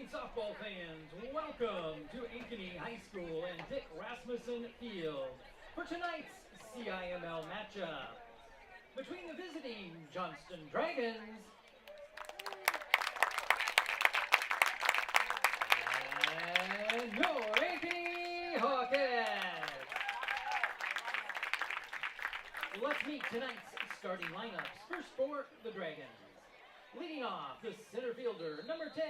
softball fans, welcome to Ankeny High School and Dick Rasmussen Field for tonight's CIML matchup between the visiting Johnston Dragons and your Ankeny Hawkettes. Let's meet tonight's starting lineups. First for the Dragons. Leading off, the center fielder, number 10,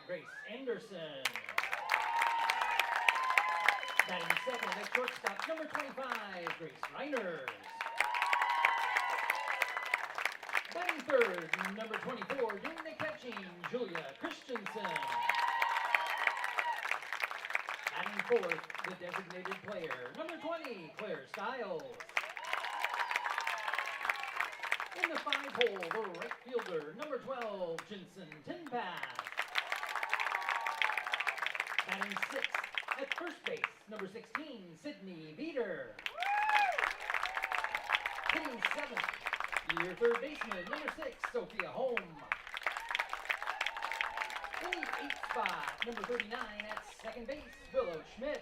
Grace Anderson. Batting second at shortstop, number 25, Grace Reiners. Batting third, number 24, doing the catching, Julia Christensen. Batting fourth, the designated player, number 20, Claire Stiles. In the 5-hole, the right fielder, number 12, Jensen Tinpass. Batting sixth at first base, number 16, Sydney Beater. Hitting seventh, your third baseman, number 6, Sophia Holm. In the 8th spot, number 39 at second base, Willow Schmitz.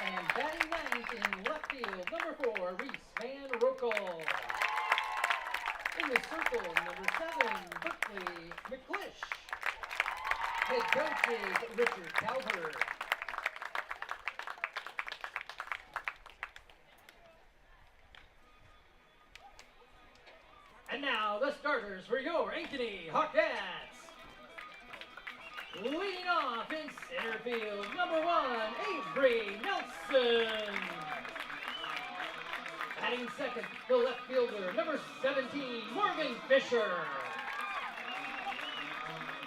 And batting ninth in left field, number 4, Reese Van Roekel. In the circle, number 7, Berkeley McClish. Head coach is Richard Calvert. And now the starters for your Ankeny Hawkettes. Leading off in center field, number 1, Avery Nelson. Batting second, the left fielder, number 17, Morgan Fisher.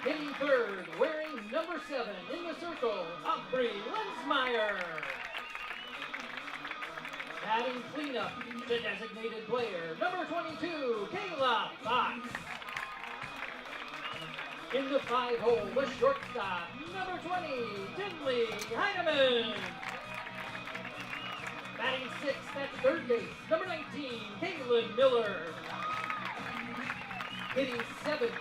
Hitting third, wearing number 7 in the circle, Aubrey Lensmeyer. Batting cleanup, the designated player, number 22, Kayla Fox. In the 5-hole, the shortstop, number 20, Dinley Heineman. Batting sixth at third base, number 19, Caitlin Miller. Hitting seventh,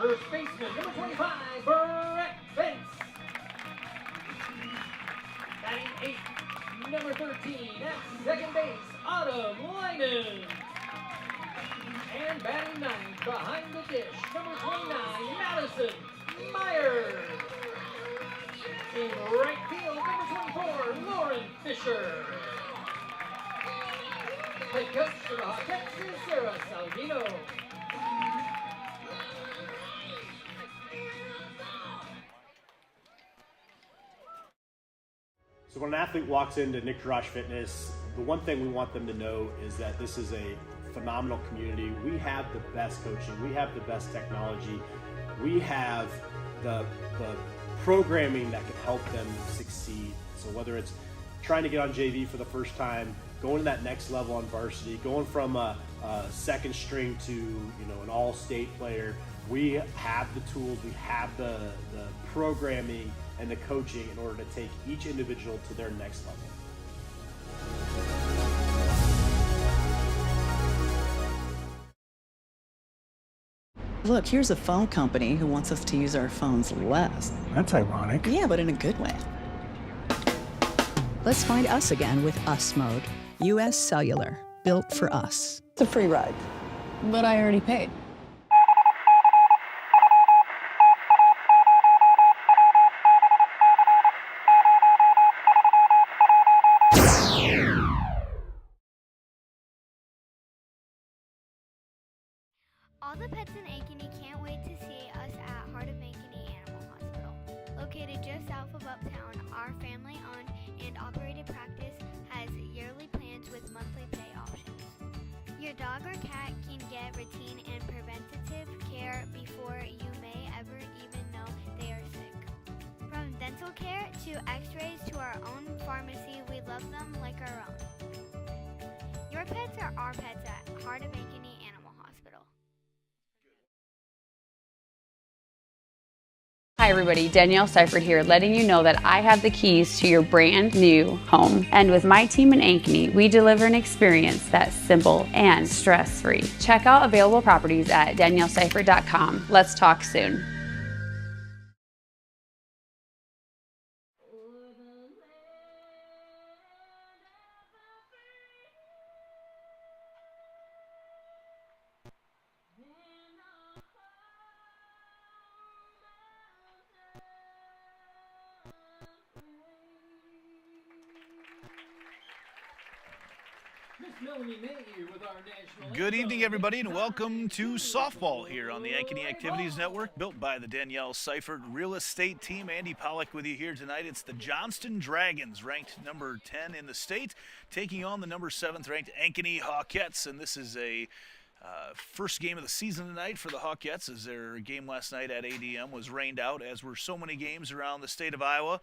first baseman, number 25, Brett Bentz. Batting eighth, number 13, at second base, Autumn Lyman. And batting ninth, behind the dish, number 29, Madison Myers. In right field, number 24, Lauren Fisher. Head coach for the Hawkettes is Sarah Saladino. So when an athlete walks into Nick Garage Fitness, the one thing we want them to know is that this is a phenomenal community. We have the best coaching, we have the best technology, we have the programming that can help them succeed. So whether it's trying to get on JV for the first time, going to that next level on varsity, going from a second string to an all-state player, we have the tools, we have the programming and the coaching in order to take each individual to their next level. Look, here's a phone company who wants us to use our phones less. That's ironic. Yeah, but in a good way. Let's find us again with Us Mode. US Cellular, built for us. It's a free ride. But I already paid. All the pets in Ankeny can't wait to see us at Heart of Ankeny Animal Hospital. Located just south of Uptown, our family-owned and operated practice has yearly plans with monthly pay options. Your dog or cat can get routine and preventative care before you may ever even know they are sick. From dental care to x-rays to our own pharmacy, we love them like our own. Your pets are our pets at Heart of Ankeny Animal Hospital. Hi everybody, Danielle Seifert here, letting you know that I have the keys to your brand new home. And with my team in Ankeny, we deliver an experience that's simple and stress-free. Check out available properties at danielleseifert.com. Let's talk soon. Miss Melanie May with our national Good anthem. evening, everybody, and It's welcome to 9-2 softball here on the Ankeny play Activities ball. Network, built by the Danielle Seifert Real Estate Team. Andy Pollock with you here tonight. It's the Johnston Dragons, ranked number 10 in the state, taking on the number 7th ranked Ankeny Hawkettes, and this is a first game of the season tonight for the Hawkettes, as their game last night at ADM was rained out, as were so many games around the state of Iowa.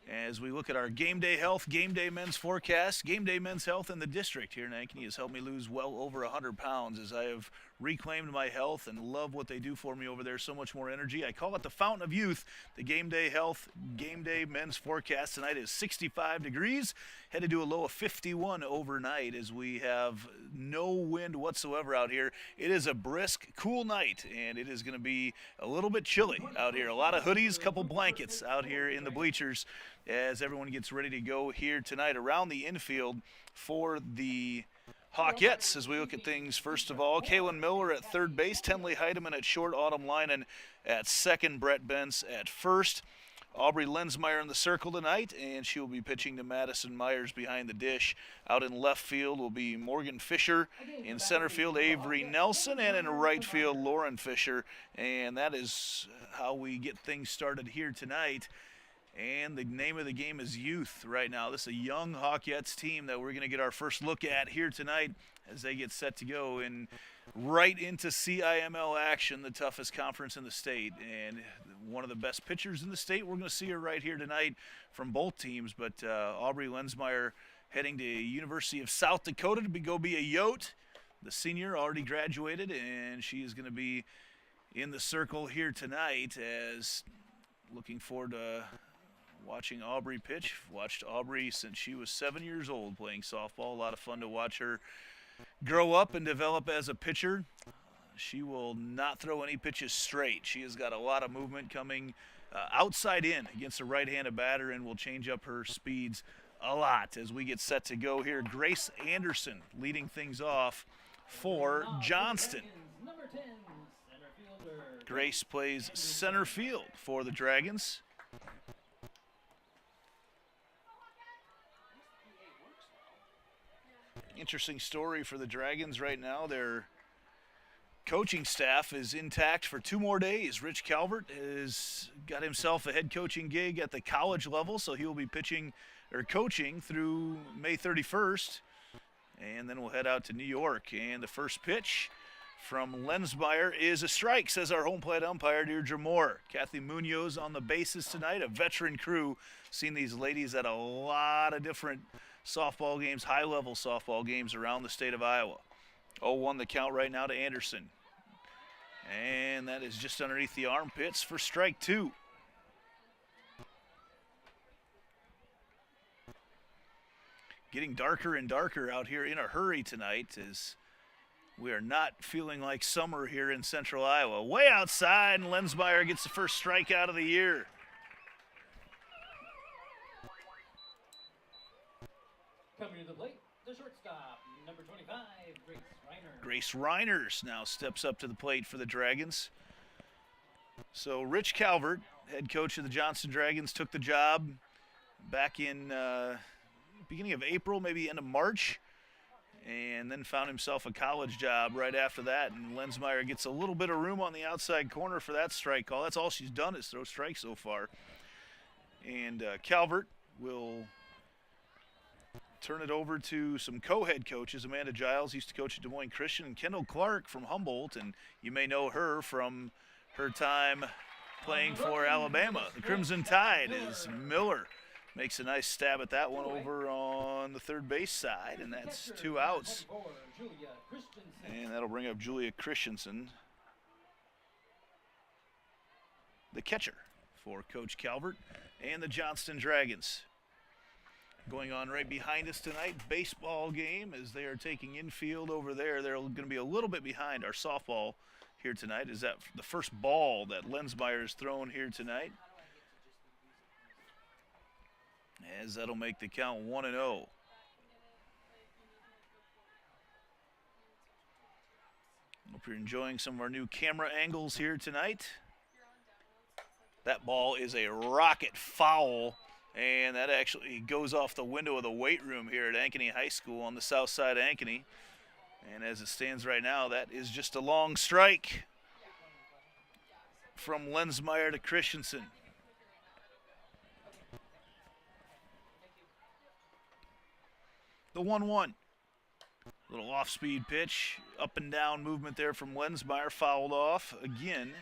As we look at our game day health, game day men's forecast, game day men's health in the district here in Ankeny has helped me lose well over 100 pounds as I have reclaimed my health and love what they do for me over there. So much more energy. I call it the fountain of youth. The game day health, game day men's forecast tonight is 65 degrees, headed to a low of 51 overnight as we have no wind whatsoever out here. It is a brisk, cool night, and it is going to be a little bit chilly out here. A lot of hoodies, couple blankets out here in the bleachers as everyone gets ready to go here tonight around the infield for the Hawkettes. As we look at things, first of all, Kaylin Miller at third base, Tenley Heidemann at short, Autumn Linen at second, Brett Bentz at first. Aubrey Lensmeyer in the circle tonight, and she will be pitching to Madison Myers behind the dish. Out in left field will be Morgan Fisher. In center field, Avery Nelson, and in right field, Lauren Fisher. And that is how we get things started here tonight. And the name of the game is youth right now. This is a young Hawkettes team that we're going to get our first look at here tonight as they get set to go in right into CIML action, the toughest conference in the state. And one of the best pitchers in the state, we're going to see her right here tonight from both teams. But Aubrey Lensmeyer heading to University of South Dakota to go be a Yote. The senior already graduated, and she is going to be in the circle here tonight. As looking forward to watching Aubrey pitch. Watched Aubrey since she was 7 years old playing softball. A lot of fun to watch her grow up and develop as a pitcher. She will not throw any pitches straight. She has got a lot of movement coming outside in against a right-handed batter and will change up her speeds a lot as we get set to go here. Grace Anderson leading things off for Johnston. Number 10, center fielder. Grace plays center field for the Dragons. Interesting story for the Dragons right now. Their coaching staff is intact for 2 more days. Rich Calvert has got himself a head coaching gig at the college level, so he will be pitching or coaching through May 31st. And then we'll head out to New York. And the first pitch from Lensmeyer is a strike, says our home plate umpire, Deirdre Moore. Kathy Munoz on the bases tonight, a veteran crew. Seen these ladies at a lot of different softball games, high-level softball games around the state of Iowa. 0-1 the count right now to Anderson. And that is just underneath the armpits for strike 2. Getting darker and darker out here in a hurry tonight as we are not feeling like summer here in central Iowa. Way outside, and Lensmeyer gets the first strikeout of the year. Coming to the plate, the shortstop, number 25, Grace Reiner. Grace Reiners now steps up to the plate for the Dragons. So Rich Calvert, head coach of the Johnston Dragons, took the job back in beginning of April, maybe end of March, and then found himself a college job right after that. And Lensmeyer gets a little bit of room on the outside corner for that strike call. That's all she's done is throw strikes so far. And Calvert will turn it over to some co-head coaches. Amanda Giles used to coach at Des Moines Christian, and Kendall Clark from Humboldt, and you may know her from her time playing for Alabama. The Crimson Tide as Miller makes a nice stab at that one over on the third base side, and that's 2 outs. And that'll bring up Julia Christensen, the catcher for Coach Calvert and the Johnston Dragons. Going on right behind us tonight, baseball game as they are taking infield over there. They're going to be a little bit behind our softball here tonight. Is that the first ball that Lensmeyer has thrown here tonight? As that'll make the count 1-0. Hope you're enjoying some of our new camera angles here tonight. That ball is a rocket foul And that actually goes off the window of the weight room here at Ankeny High School on the south side of Ankeny. And as it stands right now, that is just a long strike from Lensmeyer to Christensen. The 1-1. Little off-speed pitch, up and down movement there from Lensmeyer, fouled off again.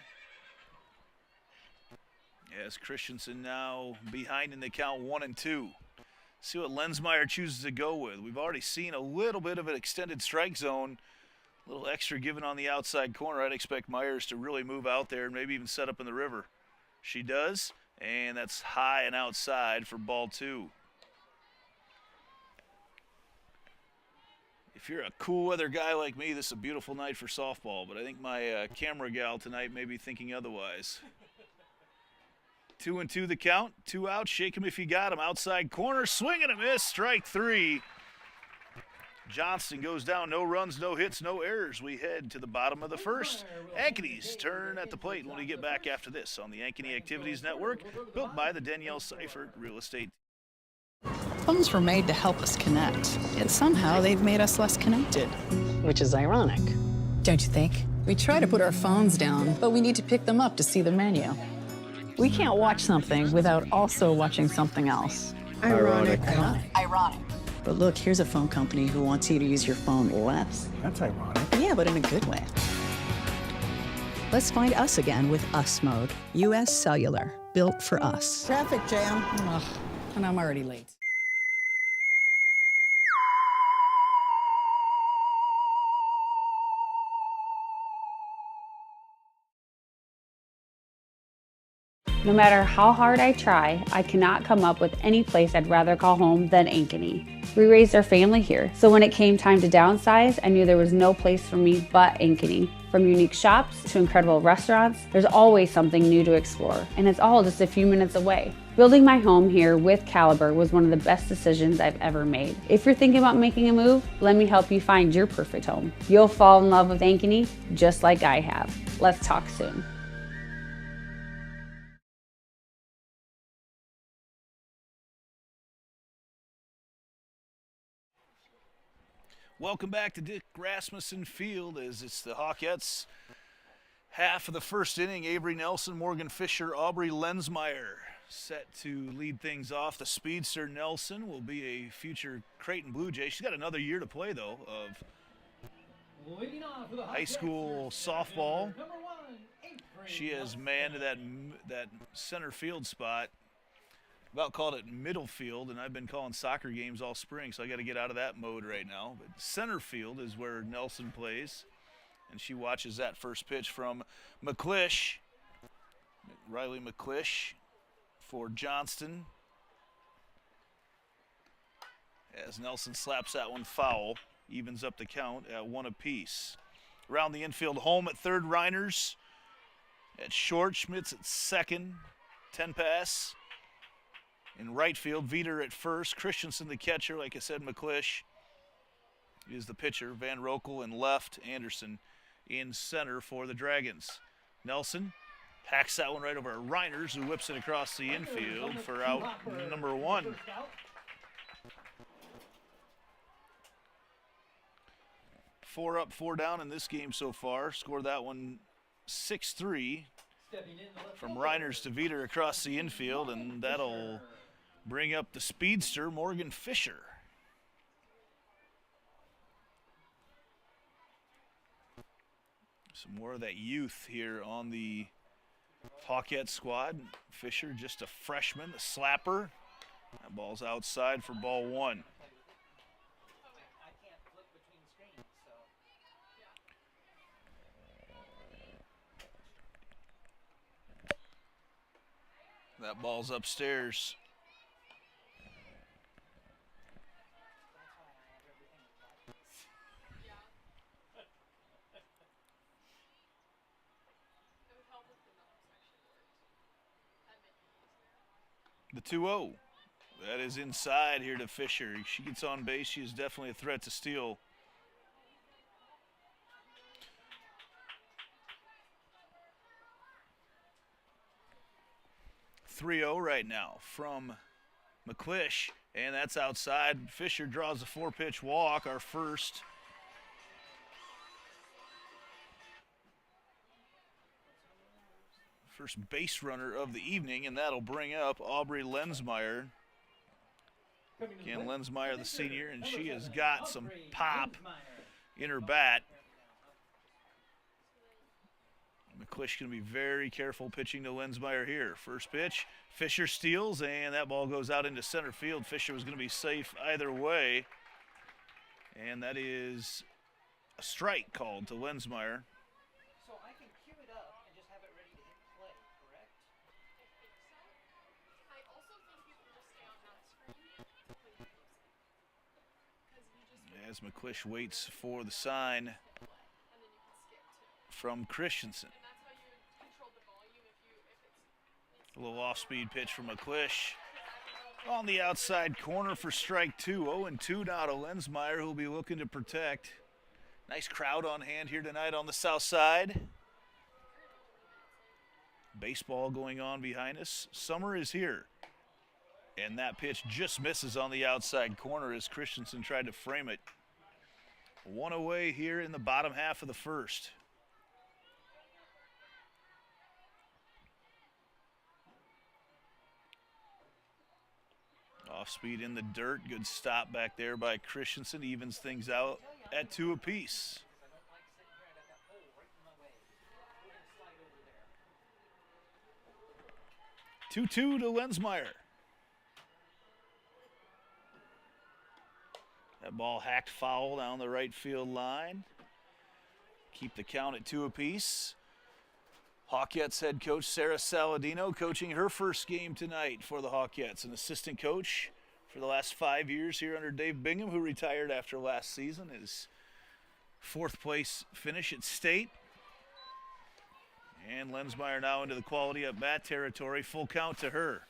As Christensen now behind in the count 1-2. See what Lensmeyer chooses to go with. We've already seen a little bit of an extended strike zone, a little extra given on the outside corner. I'd expect Myers to really move out there and maybe even set up in the river. She does, and that's high and outside for ball 2. If you're a cool weather guy like me, this is a beautiful night for softball, but I think my camera gal tonight may be thinking otherwise. 2-2 the count, 2 out, shake him if you got him. Outside corner, swing and a miss, strike 3. Johnston goes down, no runs, no hits, no errors. We head to the bottom of the first. Ankeny's turn at the plate when we get back after this on the Ankeny Activities Network, built by the Danielle Seifert Real Estate. Phones were made to help us connect, yet somehow they've made us less connected. Which is ironic. Don't you think? We try to put our phones down, but we need to pick them up to see the menu. We can't watch something without also watching something else. Ironic. Ironic. But look, here's a phone company who wants you to use your phone less. That's ironic. Yeah, but in a good way. Let's find us again with Us Mode. U.S. Cellular, built for us. Traffic jam. Ugh, and I'm already late. No matter how hard I try, I cannot come up with any place I'd rather call home than Ankeny. We raised our family here, so when it came time to downsize, I knew there was no place for me but Ankeny. From unique shops to incredible restaurants, there's always something new to explore, and it's all just a few minutes away. Building my home here with Caliber was one of the best decisions I've ever made. If you're thinking about making a move, let me help you find your perfect home. You'll fall in love with Ankeny just like I have. Let's talk soon. Welcome back to Dick Rasmussen Field as it's the Hawkettes. Half of the first inning, Avery Nelson, Morgan Fisher, Aubrey Lensmeyer set to lead things off. The speedster Nelson will be a future Creighton Blue Jay. She's got another year to play, though, of high school softball. She has manned that center field spot. About called it middle field, and I've been calling soccer games all spring, so I got to get out of that mode right now. But center field is where Nelson plays, and she watches that first pitch from McClish, Riley McClish for Johnston. As Nelson slaps that one foul, evens up the count at 1 apiece. Around the infield, home at third, Reiners. At short, Schmitz at second, 10 pass. In right field, Veter at first, Christensen the catcher, like I said, McClish is the pitcher, Van Rokel in left, Anderson in center for the Dragons. Nelson hacks that one right over Reiners, who whips it across the infield for out number 1. Four up, 4 down in this game so far. Scored that one 6-3 from Reiners to Veter across the infield, and that'll bring up the speedster, Morgan Fisher. Some more of that youth here on the Hawkette squad. Fisher, just a freshman, a slapper. That ball's outside for ball 1. That ball's upstairs. The 2-0. That is inside here to Fisher. She gets on base. She is definitely a threat to steal. .30 right now from McClish, and that's outside. Fisher draws a 4-pitch walk, our first. First base runner of the evening, and that'll bring up Aubrey Lensmeyer. Again, Lensmeyer, the senior, and she has got some pop in her bat. McClish going to be very careful pitching to Lensmeyer here. First pitch, Fisher steals, and that ball goes out into center field. Fisher was going to be safe either way, and that is a strike called to Lensmeyer. So I can cue it up and just have it ready to hit play, correct? I also think you can just stay on that screen. As McClish waits for the sign from Christensen. A little off-speed pitch from McClish. On the outside corner for strike 2. 0-2 now to Lensmeyer, who will be looking to protect. Nice crowd on hand here tonight on the south side. Baseball going on behind us. Summer is here. And that pitch just misses on the outside corner as Christensen tried to frame it. One away here in the bottom half of the first. Off speed in the dirt. Good stop back there by Christensen. Evens things out at 2 apiece. We're 2-2 to Lensmeyer. That ball hacked foul down the right field line. Keep the count at 2 apiece. Hawkettes head coach Sarah Saladino coaching her first game tonight for the Hawkettes, an assistant coach for the last 5 years here under Dave Bingham, who retired after last season. His 4th place finish at state. And Lensmeyer now into the quality at bat territory. Full count to her.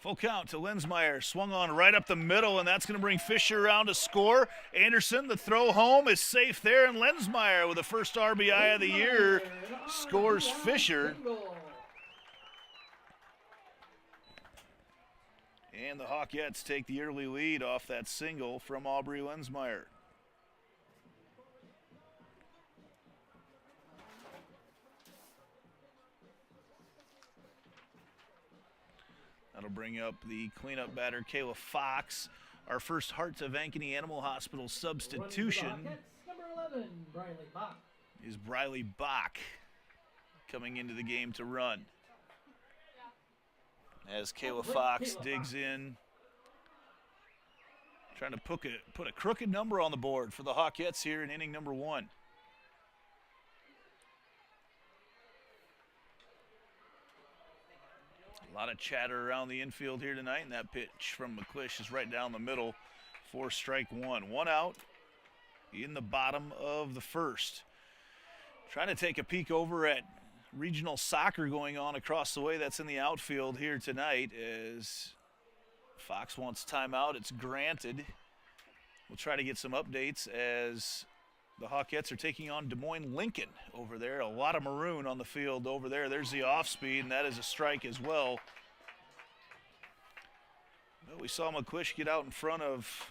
Full count to Lensmeyer, swung on right up the middle, and that's going to bring Fisher around to score. Anderson, the throw home is safe there, and Lensmeyer with the first RBI of the year scores Fisher. And the Hawkettes take the early lead off that single from Aubrey Lensmeyer. That'll bring up the cleanup batter, Kayla Fox. Our first Hearts of Ankeny Animal Hospital substitution Number 11, Briley Bach. is Briley Bach coming into the game to run. As Kayla Fox digs in, trying to put a crooked number on the board for the Hawkettes here in inning number 1. A lot of chatter around the infield here tonight, and that pitch from McClish is right down the middle for strike 1. 1 out in the bottom of the first. Trying to take a peek over at regional soccer going on across the way. That's in the outfield here tonight as Fox wants timeout. It's granted. We'll try to get some updates as the Hawkettes are taking on Des Moines Lincoln over there. A lot of maroon on the field over there. There's the off speed, and that is a strike as well. Well, we saw McClish get out in front of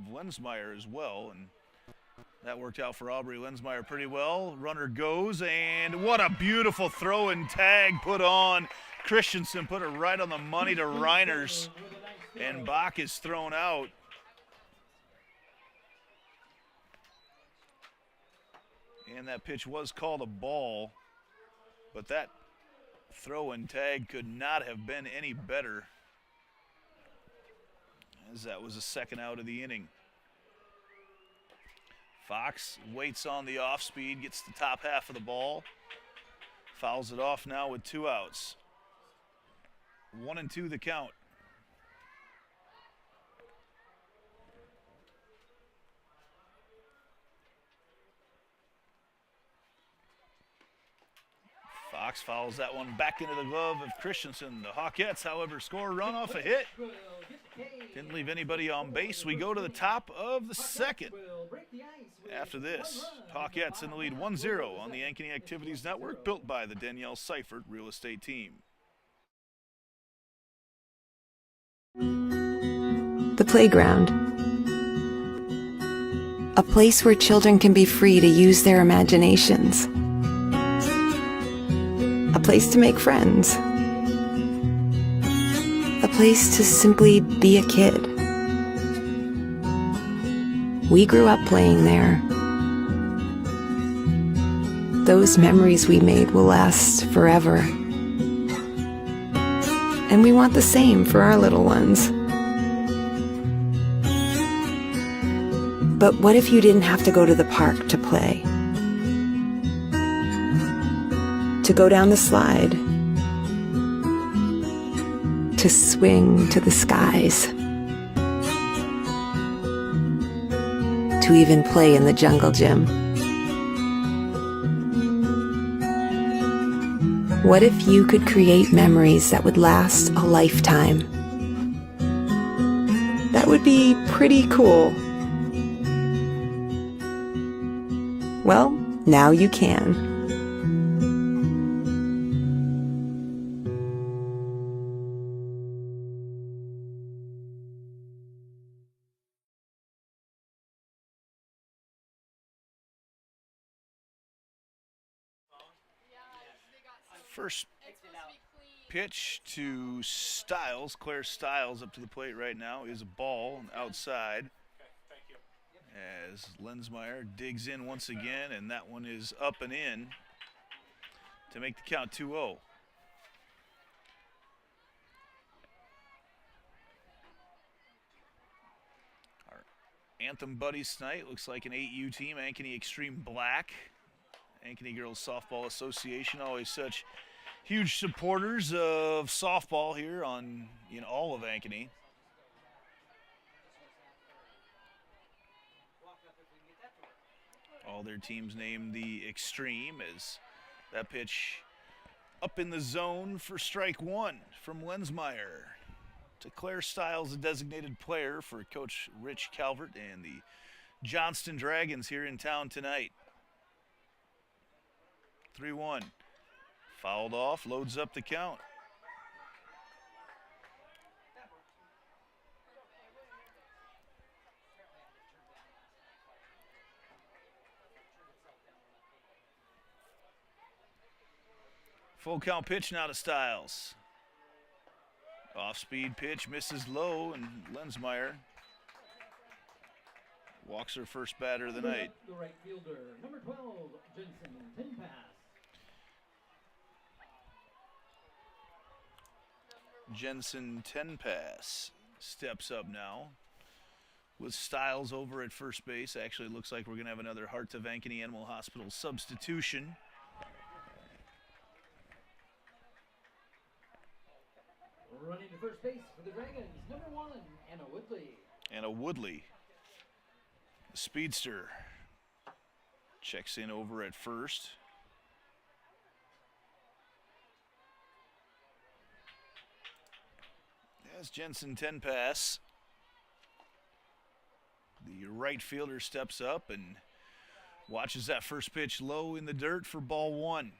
Lensmeyer as well, and that worked out for Aubrey Lensmeyer pretty well. Runner goes, and what a beautiful throw and tag put on. Christensen put it right on the money to Reiners, and Bach is thrown out. And that pitch was called a ball, but that throw and tag could not have been any better, as that was the second out of the inning. Fox waits on the off speed, gets the top half of the ball, fouls it off now with 2 outs. 1-2 the count. Fox fouls that one back into the glove of Christensen. The Hawkettes, however, score a run off a hit. Didn't leave anybody on base. We go to the top of the second. After this, Hawkettes in the lead 1-0 on the Ankeny Activities Network, built by the Danielle Seifert Real Estate Team. The playground. A place where children can be free to use their imaginations. A place to make friends. A place to simply be a kid. We grew up playing there. Those memories we made will last forever. And we want the same for our little ones. But what if you didn't have to go to the park to play? To go down the slide? To swing to the skies? To even play in the jungle gym? What if you could create memories that would last a lifetime? That would be pretty cool. Well, now you can. First pitch to Stiles. Claire Stiles up to the plate right now is a ball outside. As Lensmeyer digs in once again, and that one is up and in to make the count 2-0. Our anthem buddies tonight looks like an 8U team, Ankeny Extreme Black. Ankeny Girls Softball Association, always such huge supporters of softball here in all of Ankeny. All their teams named the Extreme, as that pitch up in the zone for strike one from Lensmeyer to Claire Stiles, a designated player for Coach Rich Calvert and the Johnston Dragons here in town tonight. 3-1. Fouled off, loads up the count. Full count pitch now to Stiles. Off-speed pitch, misses low, and Lensmeyer walks her first batter of the night. The right fielder, number 12, Jensen, 10 pass. Jensen 10 pass steps up now with Stiles over at first base. Actually, it looks like we're going to have another Heart of Ankeny Animal Hospital substitution. Running to first base for the Dragons, number 1, Anna Woodley. Anna Woodley, the speedster, checks in over at first. As Jensen 10 pass, the right fielder steps up and watches that first pitch low in the dirt for ball one.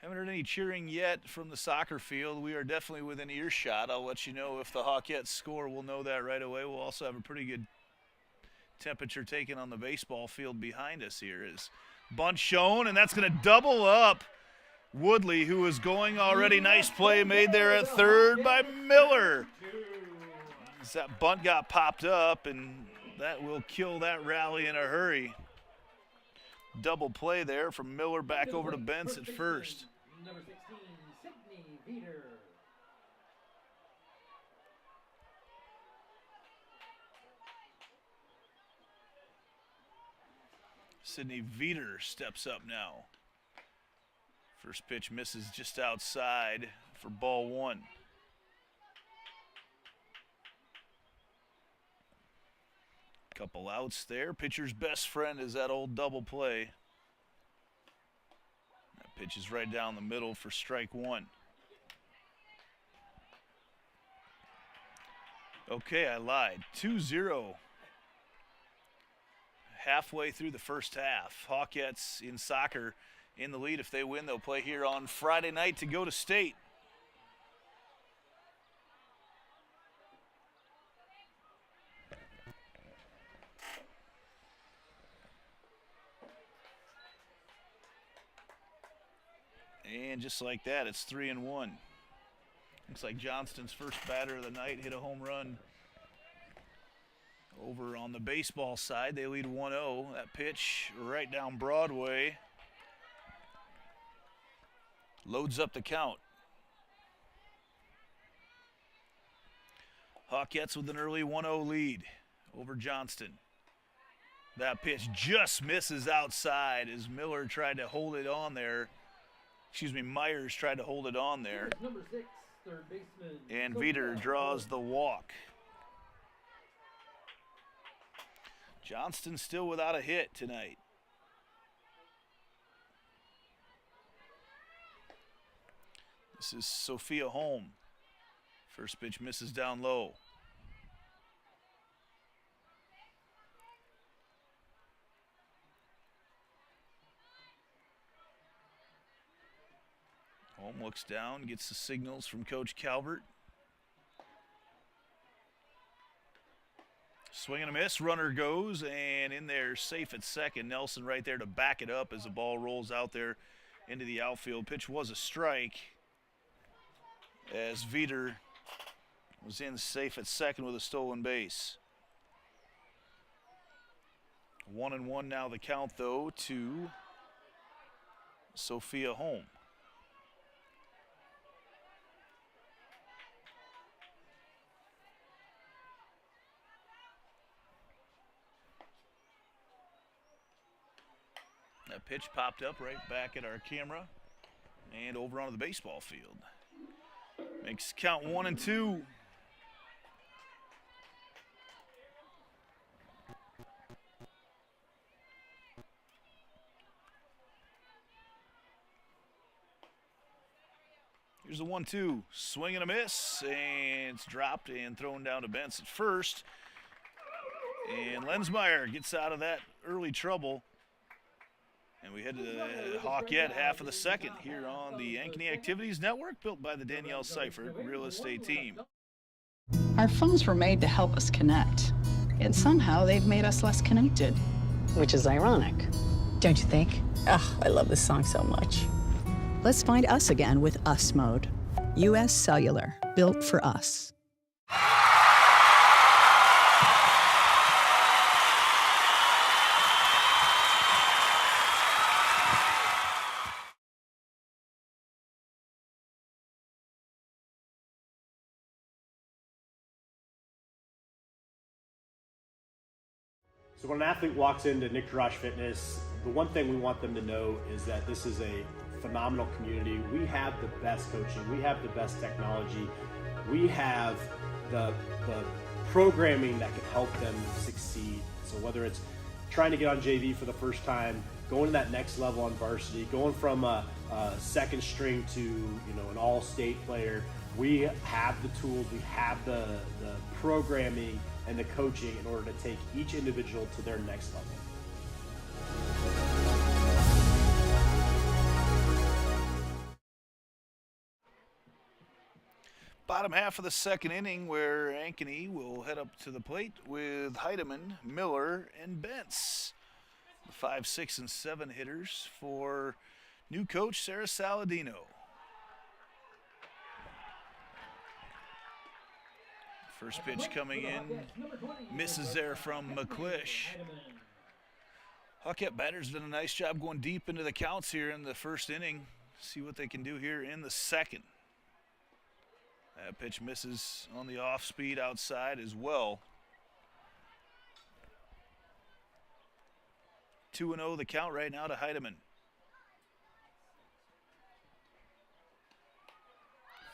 Haven't heard any cheering yet from the soccer field. We are definitely within earshot. I'll let you know if the Hawkettes score. We'll know that right away. We'll also have a pretty good temperature taken on the baseball field behind us here. Is bunt shown, and that's going to double up Woodley, who is going already. Nice play made there at third by Miller. As that bunt got popped up, and that will kill that rally in a hurry. Double play there from Miller back over to Bentz at first. Number 16, Sydney Veeder. Sydney Veeder steps up now. First pitch misses just outside for ball one. Couple outs there. Pitcher's best friend is that old double play. Pitch is right down the middle for strike one. Okay, I lied. 2-0. Halfway through the first half. Hawkettes in soccer in the lead. If they win, they'll play here on Friday night to go to state. And just like that, it's 3-1. Looks like Johnston's first batter of the night hit a home run. Over on the baseball side, they lead 1-0. That pitch right down Broadway loads up the count. Hawkettes with an early 1-0 lead over Johnston. That pitch just misses outside as Miller tried to hold it on there. Excuse me, Myers tried to hold it on there. Number 6, third baseman. And Veter draws the walk. Johnston still without a hit tonight. This is Sophia Holm. First pitch misses down low. Holm looks down, gets the signals from Coach Calvert. Swing and a miss, runner goes, and in there, safe at second. Nelson right there to back it up as the ball rolls out there into the outfield. Pitch was a strike as Veter was in safe at second with a stolen base. 1-1 now the count, though, to Sophia Holm. That pitch popped up right back at our camera and over onto the baseball field. Makes count 1-2. Here's the 1-2. Swing and a miss, and it's dropped and thrown down to Bentz at first. And Lensmeyer gets out of that early trouble. And we head to the Hawkette half of the second here on the Ankeny Activities Network, built by the Danielle Seifert Real Estate Team. Our phones were made to help us connect, yet somehow they've made us less connected. Which is ironic, don't you think? Ugh, I love this song so much. Let's find us again with Us Mode. U.S. Cellular, built for us. So when an athlete walks into Nick Drosh Fitness, the one thing we want them to know is that this is a phenomenal community. We have the best coaching. We have the best technology. We have the programming that can help them succeed. So whether it's trying to get on JV for the first time, going to that next level on varsity, going from a second string to an all-state player, we have the tools, we have the programming and the coaching in order to take each individual to their next level. Bottom half of the second inning, where Ankeny will head up to the plate with Heidemann, Miller, and Bentz. The 5, 6, and 7 hitters for new coach Sarah Saladino. First pitch coming in, misses there from McClish. Hawkette batters done a nice job going deep into the counts here in the first inning. See what they can do here in the second. That pitch misses on the off speed outside as well. 2-0 the count right now to Heidemann.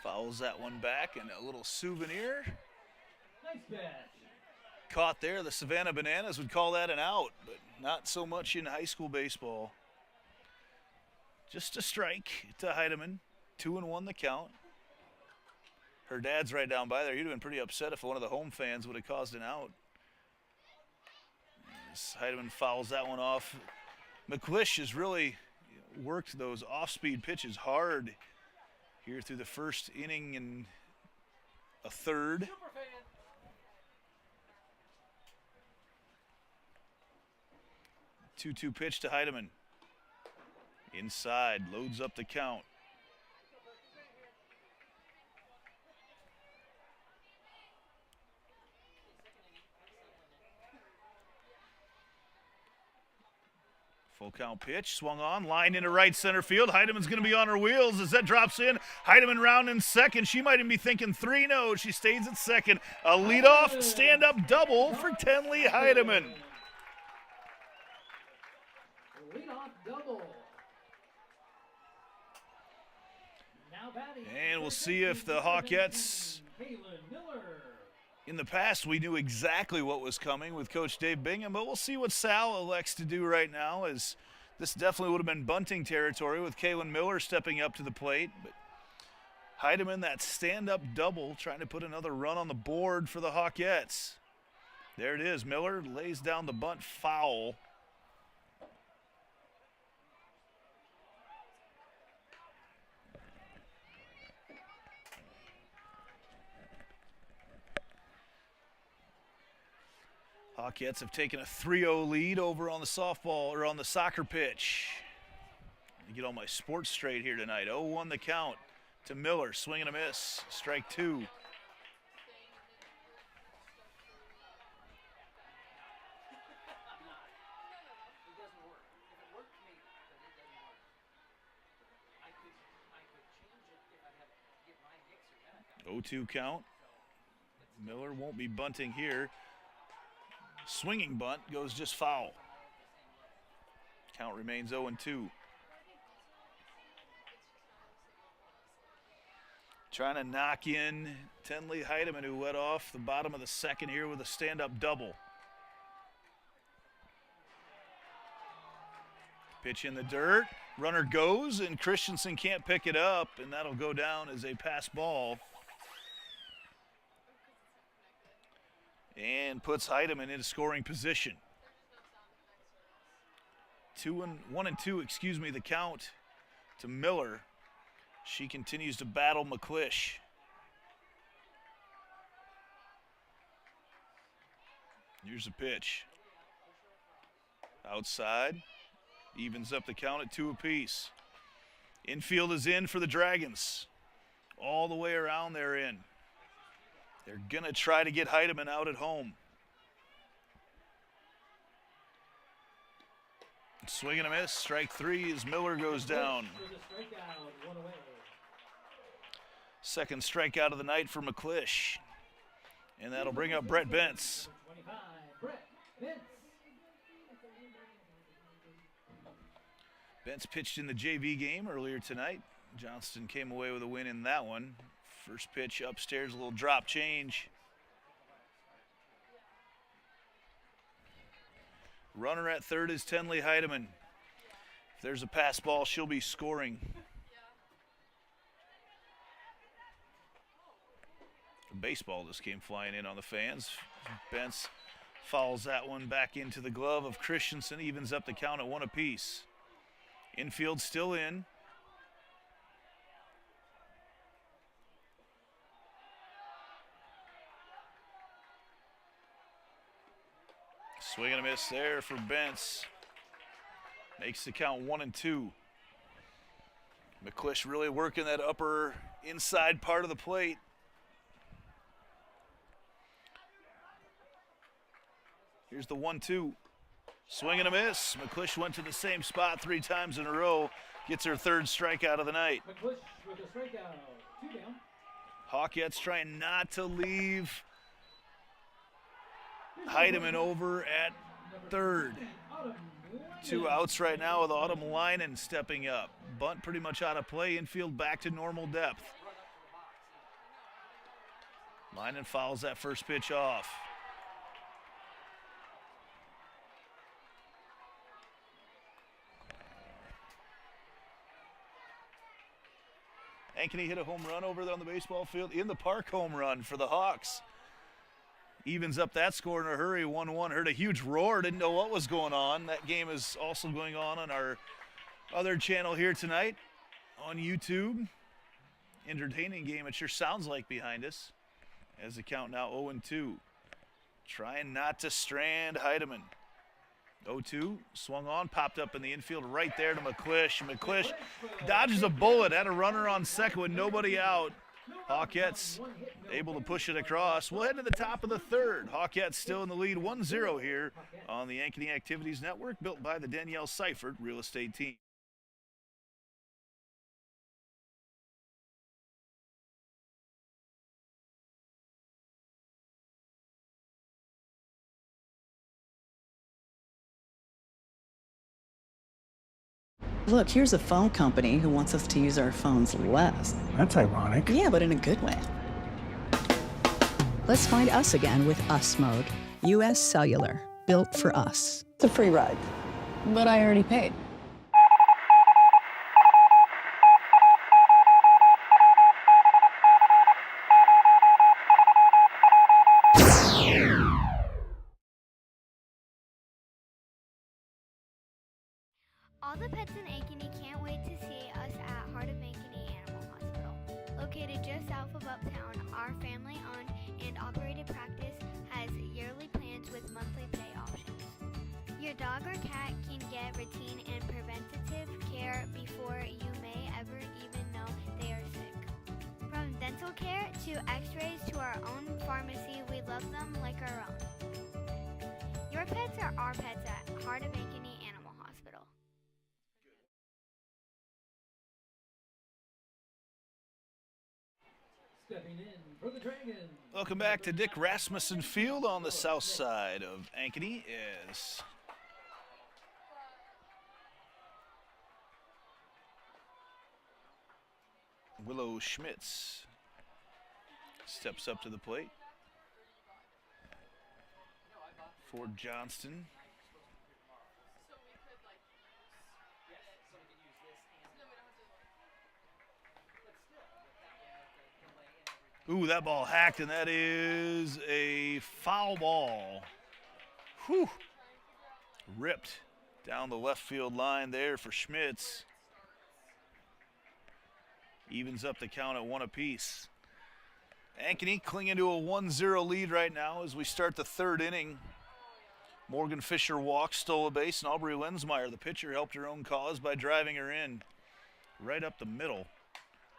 Fouls that one back, and a little souvenir. Nice catch. Caught there. The Savannah Bananas would call that an out, but not so much in high school baseball. Just a strike to Heidemann. 2-1 the count. Her dad's right down by there. He'd have been pretty upset if one of the home fans would have caused an out. As Heidemann fouls that one off. McClish has really worked those off-speed pitches hard here through the first inning and a third. 2-2 pitch to Heidemann. Inside, loads up the count. Full count pitch, swung on, line into right center field. Heidemann's going to be on her wheels as that drops in. Heidemann round in second. She might even be thinking 3. No, she stays at second. A leadoff stand-up double for Tenley Heidemann. Leadoff double. Now batting. And we'll see if the Hawkettes, in the past we knew exactly what was coming with Coach Dave Bingham, but we'll see what Sal elects to do right now, as this definitely would have been bunting territory with Kaylin Miller stepping up to the plate. But Heidemann, that stand-up double, trying to put another run on the board for the Hawkettes. There it is. Miller lays down the bunt foul. Hawkettes have taken a 3-0 lead over on the softball, or on the soccer pitch. Let me get all my sports straight here tonight. 0-1 the count to Miller, swing and a miss, strike 2. It doesn't work. If it worked, maybe, but it doesn't work. I could change it if I had to get my mixer. 0-2 count. Miller won't be bunting here. Swinging bunt goes just foul. Count remains 0-2. Trying to knock in Tenley Heidemann, who led off the bottom of the second here with a stand-up double. Pitch in the dirt. Runner goes, and Christensen can't pick it up, and that'll go down as a pass ball. And puts Heidemann into scoring position. 1-2, excuse me, the count to Miller. She continues to battle McClish. Here's the pitch. Outside, evens up the count at 2 apiece. Infield is in for the Dragons. All the way around they're in. They're going to try to get Heidemann out at home. Swing and a miss. Strike 3 as Miller goes down. Second strikeout of the night for McClish. And that'll bring up Brett Bentz. Bentz pitched in the JV game earlier tonight. Johnston came away with a win in that one. First pitch upstairs, a little drop change. Runner at third is Tenley Heidemann. If there's a pass ball, she'll be scoring. A baseball just came flying in on the fans. Bentz fouls that one back into the glove of Christensen, evens up the count at 1 apiece. Infield still in. Swing and a miss there for Bentz. Makes the count 1-2. McClish really working that upper inside part of the plate. Here's the 1-2. Swing and a miss. McClish went to the same spot 3 times in a row. Gets her 3rd strikeout of the night. McClish with a strikeout. 2 down. Hawkettes trying not to leave Heidemann over at third. 2 outs right now with Autumn Linen stepping up. Bunt pretty much out of play. Infield back to normal depth. Linen fouls that first pitch off. Ankeny hit a home run over there on the baseball field. In the park home run for the Hawks. Evens up that score in a hurry, 1-1. Heard a huge roar, didn't know what was going on. That game is also going on our other channel here tonight on YouTube. Entertaining game, it sure sounds like behind us. As the count now 0-2. Trying not to strand Heidemann. 0-2, swung on, popped up in the infield right there to McClish. McClish dodges a bullet, had a runner on second with nobody out. Hawkettes able to push it across. We'll head to the top of the third. Hawkettes still in the lead 1-0 here on the Ankeny Activities Network, built by the Danielle Seifert Real Estate Team. Look, here's a phone company who wants us to use our phones less. That's ironic. Yeah, but in a good way. Let's find us again with Us Mode. U.S. Cellular, built for us. It's a free ride. But I already paid. All the pets in Ankeny can't wait to see us at Heart of Ankeny Animal Hospital. Located just south of Uptown, our family-owned and operated practice has yearly plans with monthly pay options. Your dog or cat can get routine and preventative care before you may ever even know they are sick. From dental care to x-rays to our own pharmacy, we love them like our own. Your pets are our pets at Heart of Ankeny Animal Hospital. Stepping in for the Dragons. Welcome back to Dick Rasmussen Field on the south side of Ankeny as Willow Schmitz steps up to the plate for Johnston. Ooh, that ball hacked, and that is a foul ball. Whew. Ripped down the left field line there for Schmitz. Evens up the count at 1 apiece. Ankeny clinging to a 1-0 lead right now as we start the third inning. Morgan Fisher walked, stole a base, and Aubrey Lensmeyer, the pitcher, helped her own cause by driving her in right up the middle.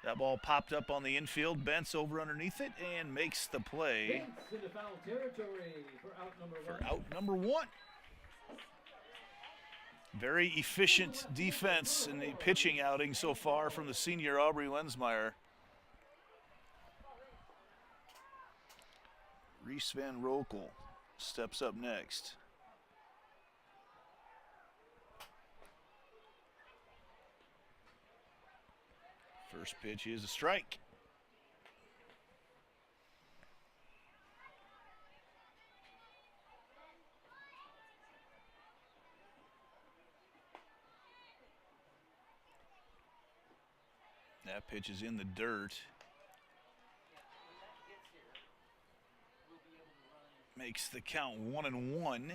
That ball popped up on the infield. Bentz over underneath it and makes the play Into foul territory for out number one. Very efficient defense in the pitching outing so far from the senior Aubrey Lensmeyer. Reese Van Rokel steps up next. First pitch is a strike. That pitch is in the dirt. Makes the count 1-1.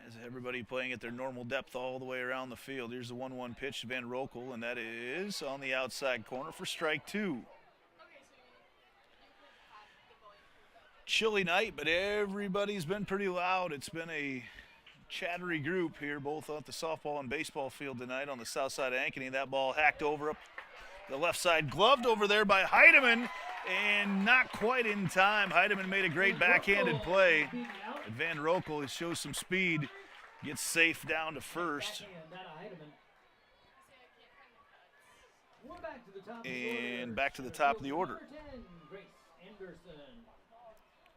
As everybody playing at their normal depth all the way around the field. Here's the 1-1 pitch to Van Rokel, and that is on the outside corner for strike two. Chilly night, but everybody's been pretty loud. It's been a chattery group here, both at the softball and baseball field tonight on the south side of Ankeny. That ball hacked over up the left side, gloved over there by Heidemann, and not quite in time. Heidemann made a great backhanded play. And Van Rokel shows some speed, gets safe down to first. And back to the top of the order.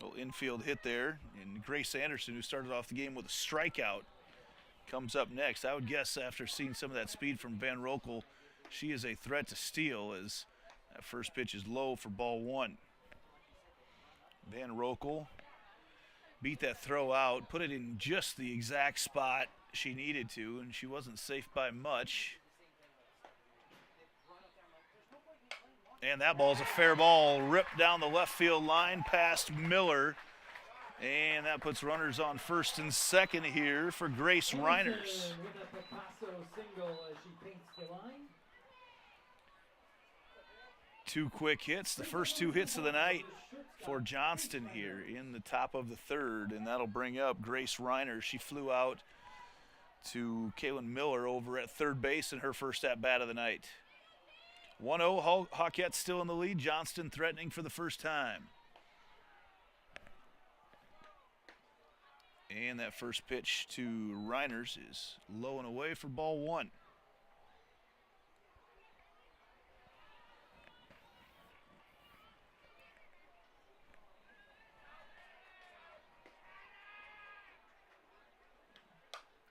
Little infield hit there, and Grace Anderson, who started off the game with a strikeout, comes up next. I would guess after seeing some of that speed from Van Rokel, she is a threat to steal as that first pitch is low for ball one. Van Rokel beat that throw out, put it in just the exact spot she needed to, and she wasn't safe by much. And that ball's a fair ball, ripped down the left field line past Miller. And that puts runners on first and second here for Grace Reiners. With a Picasso single as she paints the line. 2 quick hits, the first 2 hits of the night for Johnston here in the top of the third, and that'll bring up Grace Reiner. She flew out to Kaylin Miller over at third base in her first at-bat of the night. 1-0, Hawkettes still in the lead. Johnston threatening for the first time. And that first pitch to Reiners is low and away for ball 1.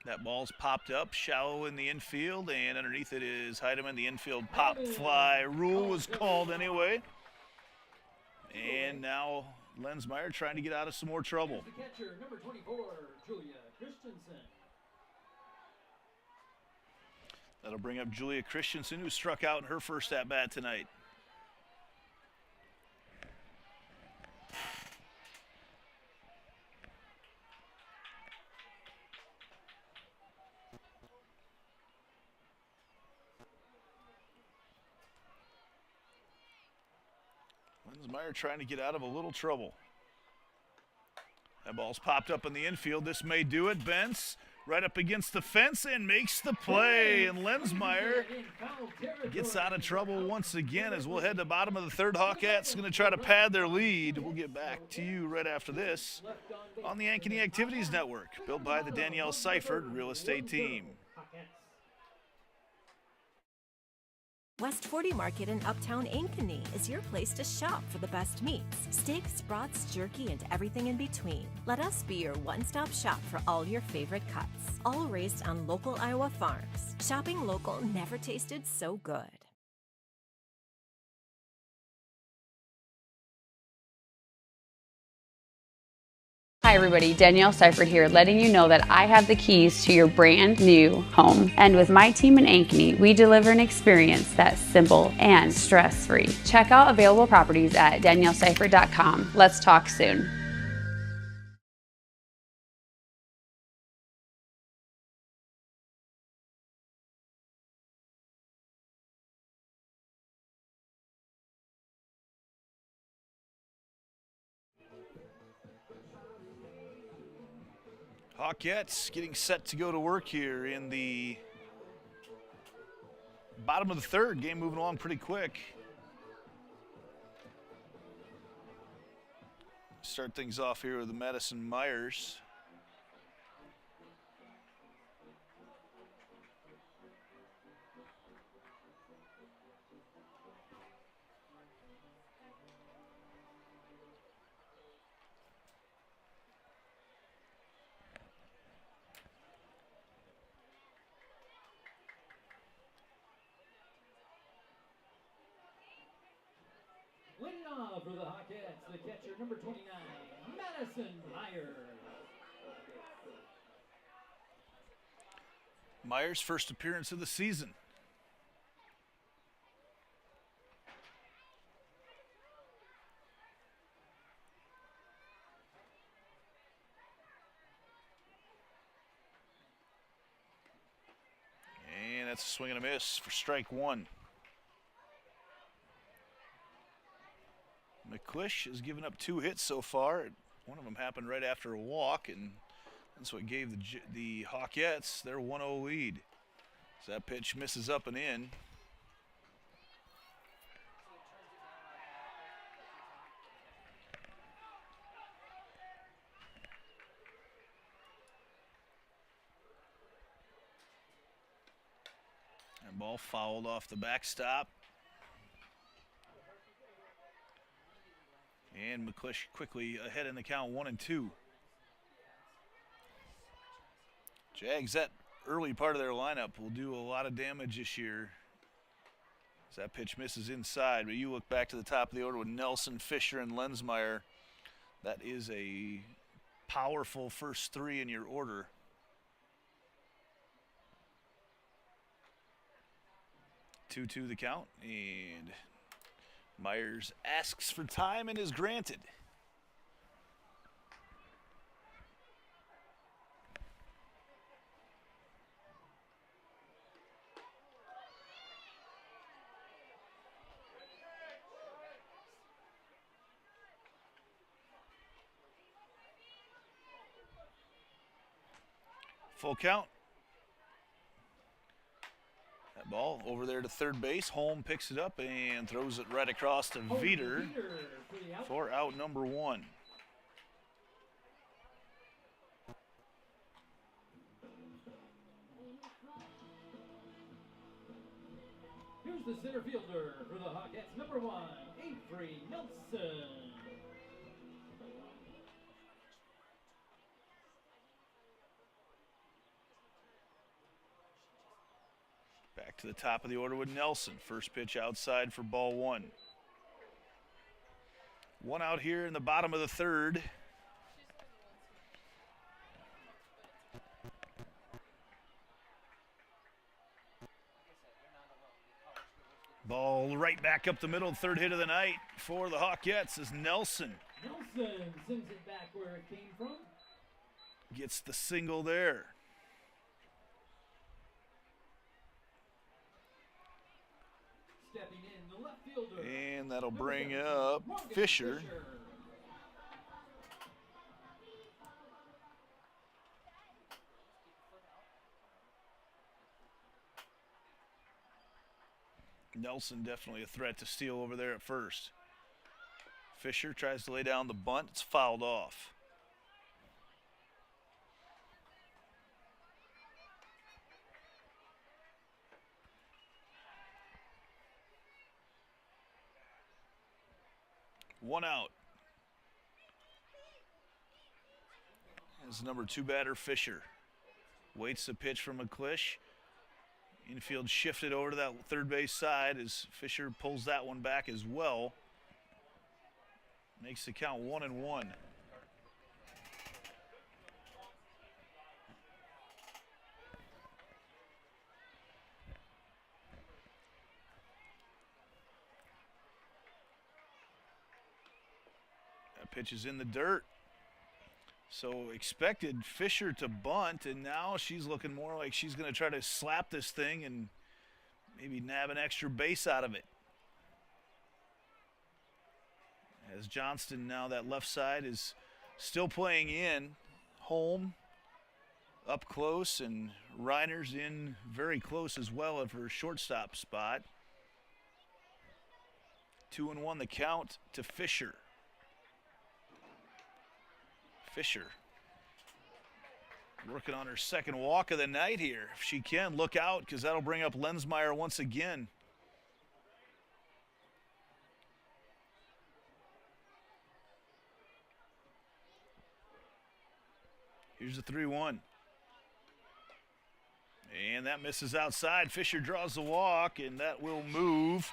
That ball's popped up, shallow in the infield, and underneath it is Heidemann. The infield pop fly rule was called anyway. And now Lensmeyer trying to get out of some more trouble. The catcher, number 24, Julia Christensen. That'll bring up Julia Christensen, who struck out in her first at-bat tonight. Lensmeyer trying to get out of a little trouble. That ball's popped up in the infield. This may do it. Bentz right up against the fence and makes the play. And Lensmeyer gets out of trouble once again as we'll head to bottom of the third. Hawkettes going to try to pad their lead. We'll get back to you right after this on the Ankeny Activities Network, built by the Danielle Seifert Real Estate Team. West 40 Market in Uptown Ankeny is your place to shop for the best meats, steaks, brats, jerky, and everything in between. Let us be your one-stop shop for all your favorite cuts, all raised on local Iowa farms. Shopping local never tasted so good. Hi everybody, Danielle Seifert here, letting you know that I have the keys to your brand new home. And with my team in Ankeny, we deliver an experience that's simple and stress-free. Check out available properties at danielleseifert.com. Let's talk soon. Hawkettes getting set to go to work here in the bottom of the third. Game moving along pretty quick. Start things off here with the Madison Myers. Leading off for the Hawkettes, the catcher, number 29, Madison Myers. Myers' first appearance of the season. And that's a swing and a miss for strike 1. McClish has given up 2 hits so far. One of them happened right after a walk, and that's what gave the Hawkettes their 1-0 lead. So that pitch misses up and in. That ball fouled off the backstop. And McClish quickly ahead in the count, 1-2. Jags, that early part of their lineup will do a lot of damage this year as that pitch misses inside. But you look back to the top of the order with Nelson, Fisher, and Lensmeyer. That is a powerful first 3 in your order. Two the count, and Myers asks for time and is granted. Full count. That ball over there to third base. Holm picks it up and throws it right across to Veter for out number 1. Here's the center fielder for the Hawkettes, number 1, Avery Nelson. Back to the top of the order with Nelson. First pitch outside for ball 1. 1 out here in the bottom of the 3rd. Ball right back up the middle. 3rd hit of the night for the Hawkettes is Nelson. Nelson sends it back where it came from. Gets the single there. Stepping in, the left fielder. And that'll bring up Fisher. Nelson definitely a threat to steal over there at first. Fisher tries to lay down the bunt. It's fouled off. One out. As number 2 batter, Fisher. Waits the pitch from McClish. Infield shifted over to that third base side as Fisher pulls that one back as well. Makes the count 1-1. That pitch is in the dirt. So expected Fisher to bunt, and now she's looking more like she's going to try to slap this thing and maybe nab an extra base out of it. As Johnston now, that left side is still playing in. Holm up close, and Reiner's in very close as well of her shortstop spot. 2-1 the count to Fisher. Fisher working on her second walk of the night here. If she can, look out, because that'll bring up Lensmeyer once again. Here's the 3-1. And that misses outside. Fisher draws the walk, and that will move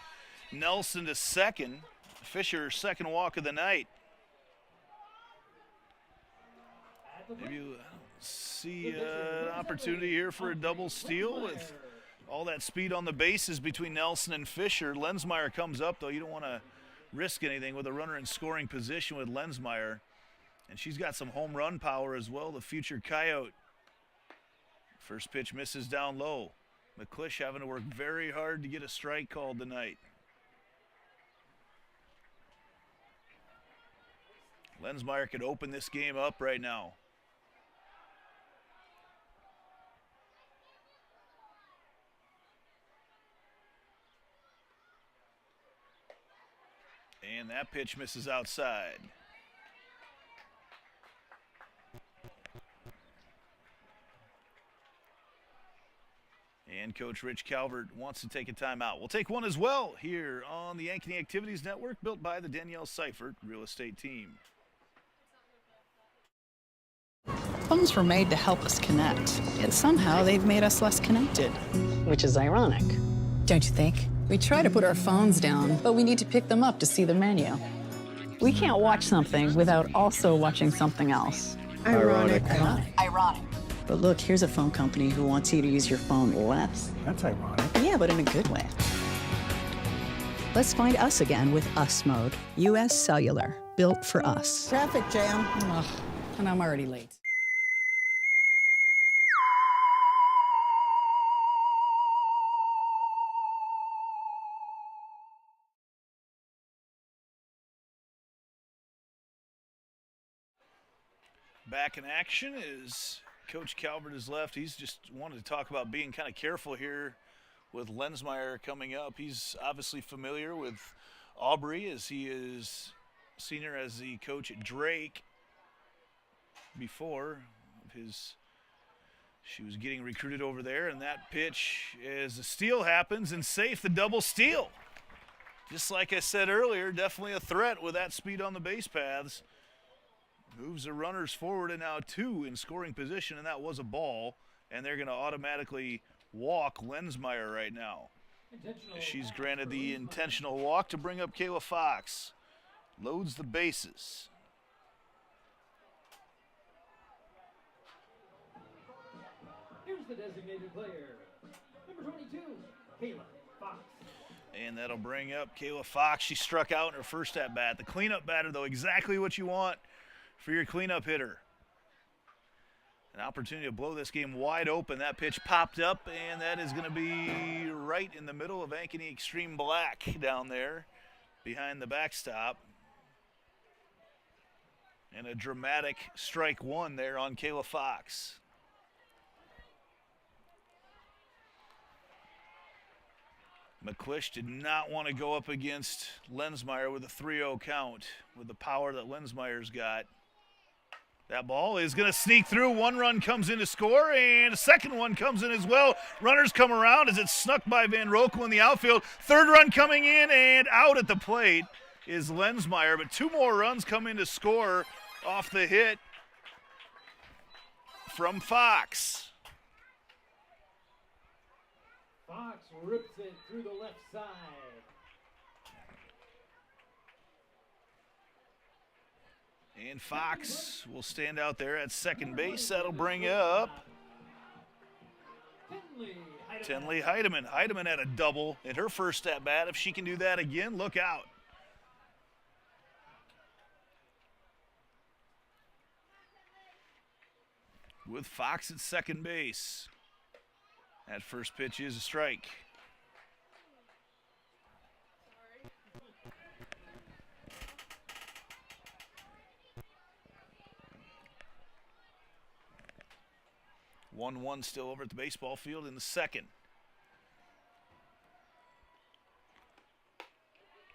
Nelson to second. Fisher's second walk of the night. Maybe you see an opportunity here for a double steal with all that speed on the bases between Nelson and Fisher. Lensmeyer comes up, though. You don't want to risk anything with a runner in scoring position with Lensmeyer. And she's got some home run power as well, the future Coyote. First pitch misses down low. McClish having to work very hard to get a strike called tonight. Lensmeyer could open this game up right now. And that pitch misses outside. And Coach Rich Calvert wants to take a timeout. We'll take one as well here on the Ankeny Activities Network, built by the Danielle Seifert Real Estate Team. Phones were made to help us connect, yet somehow they've made us less connected, which is ironic. Don't you think? We try to put our phones down, but we need to pick them up to see the menu. We can't watch something without also watching something else. Ironic. Ironic. But look, here's a phone company who wants you to use your phone less. That's ironic. Yeah, but in a good way. Let's find us again with Us Mode. U.S. Cellular, built for us. Traffic jam. Ugh, and I'm already late. Back in action is Coach Calvert has left. He's just wanted to talk about being kind of careful here with Lensmeyer coming up. He's obviously familiar with Aubrey as he is senior as the coach at Drake before she was getting recruited over there, and that pitch as the steal happens and safe, the double steal. Just like I said earlier, definitely a threat with that speed on the base paths. Moves the runners forward and now 2 in scoring position, and that was a ball, and they're going to automatically walk Lensmeyer right now. She's granted the intentional walk to bring up Kayla Fox. Loads the bases. Here's the designated player, number 22, Kayla Fox. And that'll bring up Kayla Fox. She struck out in her first at-bat. The cleanup batter, though, exactly what you want for your cleanup hitter. An opportunity to blow this game wide open. That pitch popped up, and that is going to be right in the middle of Ankeny Extreme Black down there behind the backstop. And a dramatic strike 1 there on Kayla Fox. McClish did not want to go up against Lensmeyer with a 3-0 count with the power that Lensmeyer's got. That ball is going to sneak through. 1 run comes in to score, and a second one comes in as well. Runners come around as it's snuck by Van Rokel in the outfield. 3rd run coming in, and out at the plate is Lensmeyer. But 2 more runs come in to score off the hit from Fox. Fox rips it through the left side. And Fox will stand out there at second base. That'll bring up Tenley Heidemann. Heidemann had a double in her first at-bat. If she can do that again, look out. With Fox at second base. That first pitch is a strike. One still over at the baseball field in the second.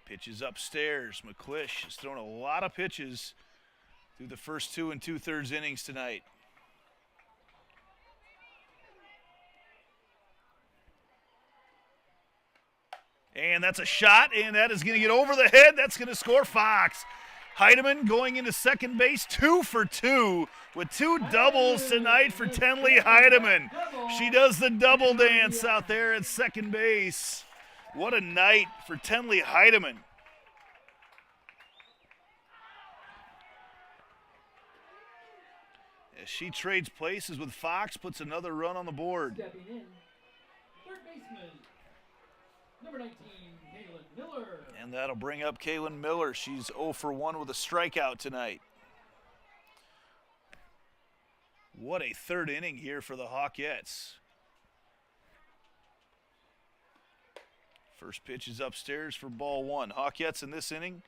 Pitches upstairs. McClish has thrown a lot of pitches through the first 2 2/3 innings tonight. And that's a shot, and that is going to get over the head. That's going to score Fox. Heidemann going into second base, 2 for 2 with 2 doubles tonight for Tenley Heidemann. She does the double dance out there at second base. What a night for Tenley Heidemann. As she trades places with Fox, puts another run on the board. Stepping in, 3rd baseman, number 19, Kaylin Miller. And that'll bring up Kaylin Miller. She's 0 for 1 with a strikeout tonight. What a 3rd inning here for the Hawkettes. First pitch is upstairs for ball 1. Hawkettes in this inning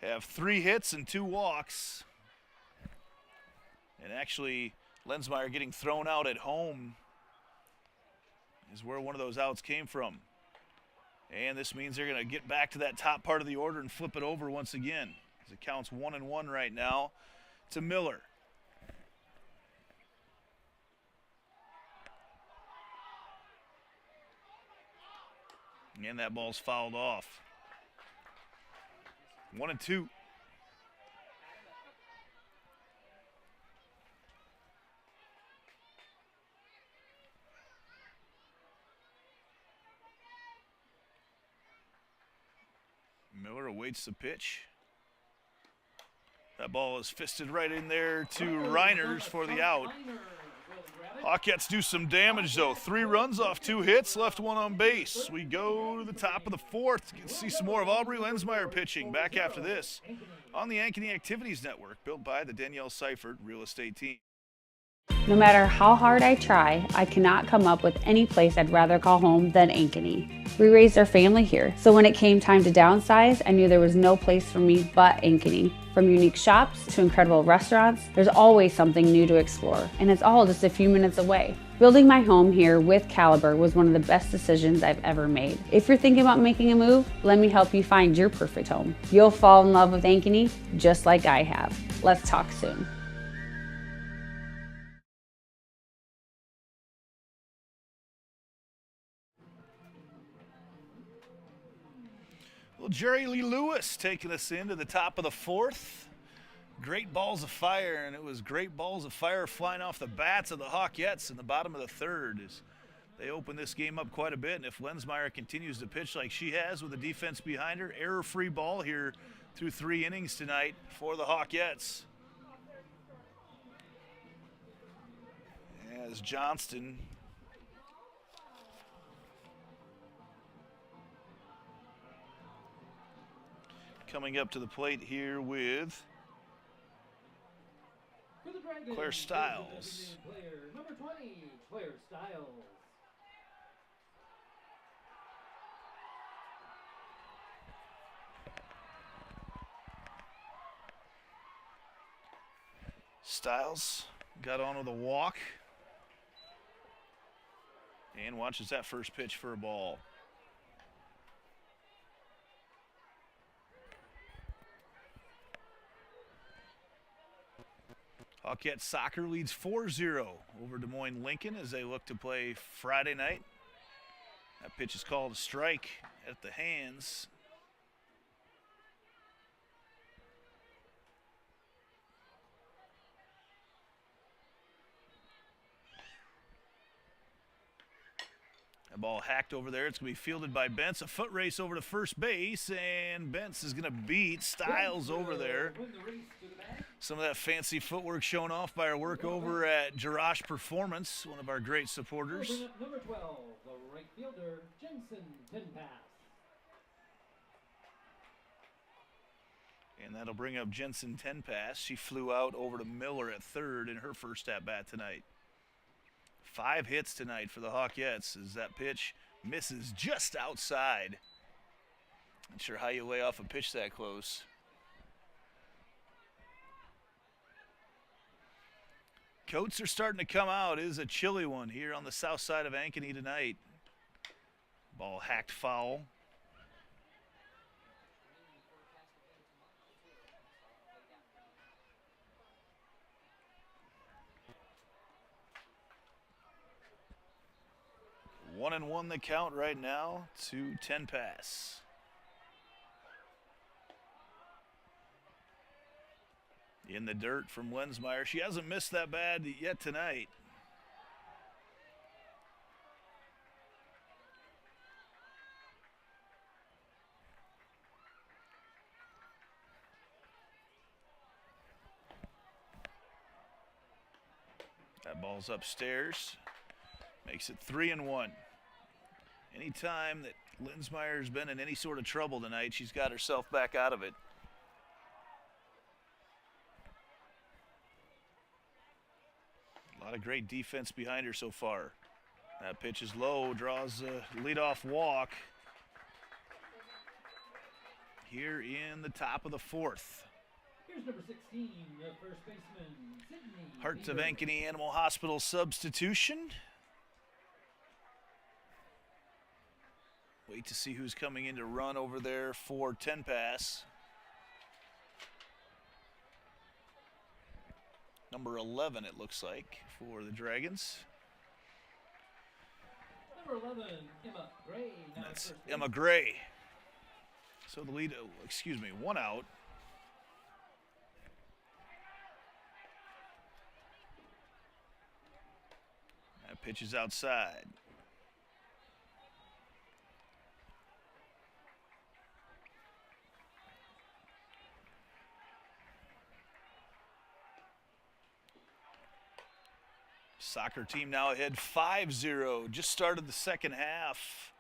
have 3 hits and 2 walks. And actually, Lensmeyer getting thrown out at home is where one of those outs came from. And this means they're going to get back to that top part of the order and flip it over once again. As it counts 1-1 right now to Miller. And that ball's fouled off. 1-2. Miller awaits the pitch. That ball is fisted right in there to Reiners for the out. Hawkettes do some damage, though. 3 runs off 2 hits, left 1 on base. We go to the top of the 4th. You can see some more of Aubrey Lensmeyer pitching back after this on the Ankeny Activities Network, built by the Danielle Seifert Real Estate Team. No matter how hard I try, I cannot come up with any place I'd rather call home than Ankeny. We raised our family here, so when it came time to downsize, I knew there was no place for me but Ankeny. From unique shops to incredible restaurants, there's always something new to explore, and it's all just a few minutes away. Building my home here with Caliber was one of the best decisions I've ever made. If you're thinking about making a move, let me help you find your perfect home. You'll fall in love with Ankeny just like I have. Let's talk soon. Well, Jerry Lee Lewis taking us into the top of the 4th. Great balls of fire, and it was great balls of fire flying off the bats of the Hawkettes in the bottom of the 3rd as they open this game up quite a bit. And if Lensmeyer continues to pitch like she has with the defense behind her, error-free ball here through 3 innings tonight for the Hawkettes. As Johnston coming up to the plate here with Claire Stiles. Player number 20, Claire Stiles. Stiles got on with a walk and watches that first pitch for a ball. Hawkette soccer leads 4-0 over Des Moines Lincoln as they look to play Friday night. That pitch is called a strike at the hands. That ball hacked over there. It's going to be fielded by Bentz. A foot race over to first base, and Bentz is going to beat Stiles over there. Some of that fancy footwork shown off by our work over at Jarash Performance, one of our great supporters. Number 12, the right fielder, Johnston Ankeny. And that'll bring up Jensen Tenpass. She flew out over to Miller at 3rd in her first at-bat tonight. 5 hits tonight for the Hawkettes as that pitch misses just outside. Not sure how you lay off a pitch that close. Coats are starting to come out. It is a chilly one here on the south side of Ankeny tonight. Ball hacked foul. One and one the count right now to Tenpass. In the dirt from Lensmeyer. She hasn't missed that bad yet tonight. That ball's upstairs. Makes it 3-1. Anytime that Lensmeyer's been in any sort of trouble tonight, she's got herself back out of it. A lot of great defense behind her so far. That pitch is low, draws a leadoff walk here in the top of the 4th. Here's number 16, the first baseman, Sydney. Hearts of Ankeny Animal Hospital substitution. Wait to see who's coming in to run over there for Tenpass. Number 11, it looks like, for the Dragons. Number 11, Emma Gray. That's Emma Gray. So the lead, one out. That pitch is outside. Soccer team now ahead 5-0. Just started the second half.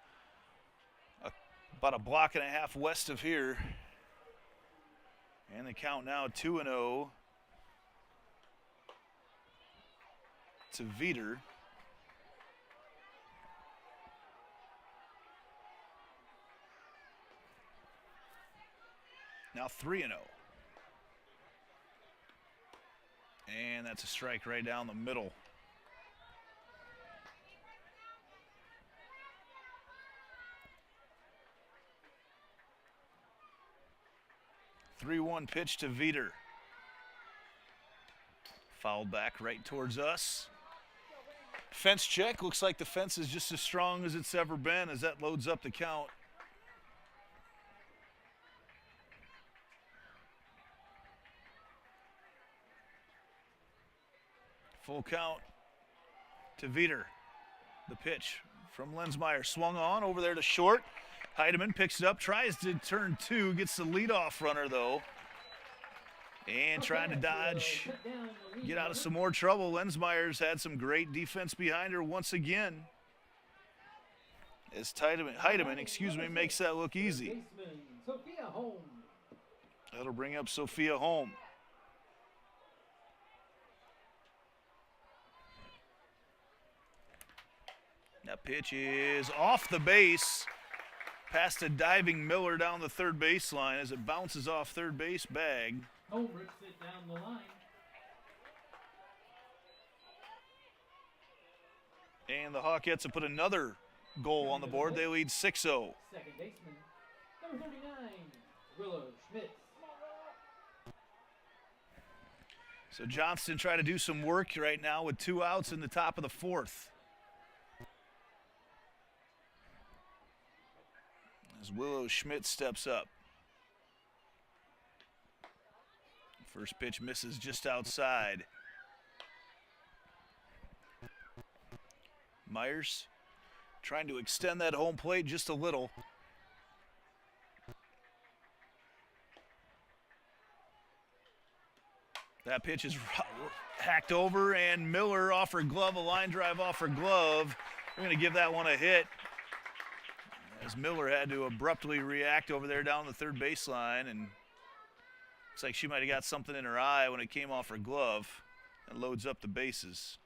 About a block and a half west of here. And the count now 2-0 to Veeder. Now 3-0. And that's a strike right down the middle. Three-one pitch to Veeder. Foul back right towards us. Fence check. Looks like the fence is just as strong as it's ever been as that loads up the count. Full count to Veeder. The pitch from Lensmeyer. Swung on over there to short. Heidemann picks it up, tries to turn two, gets the leadoff runner though. And trying to dodge, get out of some more trouble. Lensmeyer's had some great defense behind her once again. As Heidemann, makes that look easy. That'll bring up Sophia Holm. That pitch is off the base, past a diving Miller down the third baseline as it bounces off third base bag. Home rips it down the line. And the Hawkettes have put another goal on the board. They lead 6-0. Second baseman, number 39, Willow Schmitz. So Johnston trying to do some work right now with 2 outs in the top of the fourth. As Willow Schmidt steps up. First pitch misses just outside. Myers trying to extend that home plate just a little. That pitch is hacked over, and Miller off her glove, a line drive off her glove. We're going to give that one a hit, as Miller had to abruptly react over there down the third baseline, and looks like she might have got something in her eye when it came off her glove and loads up the bases.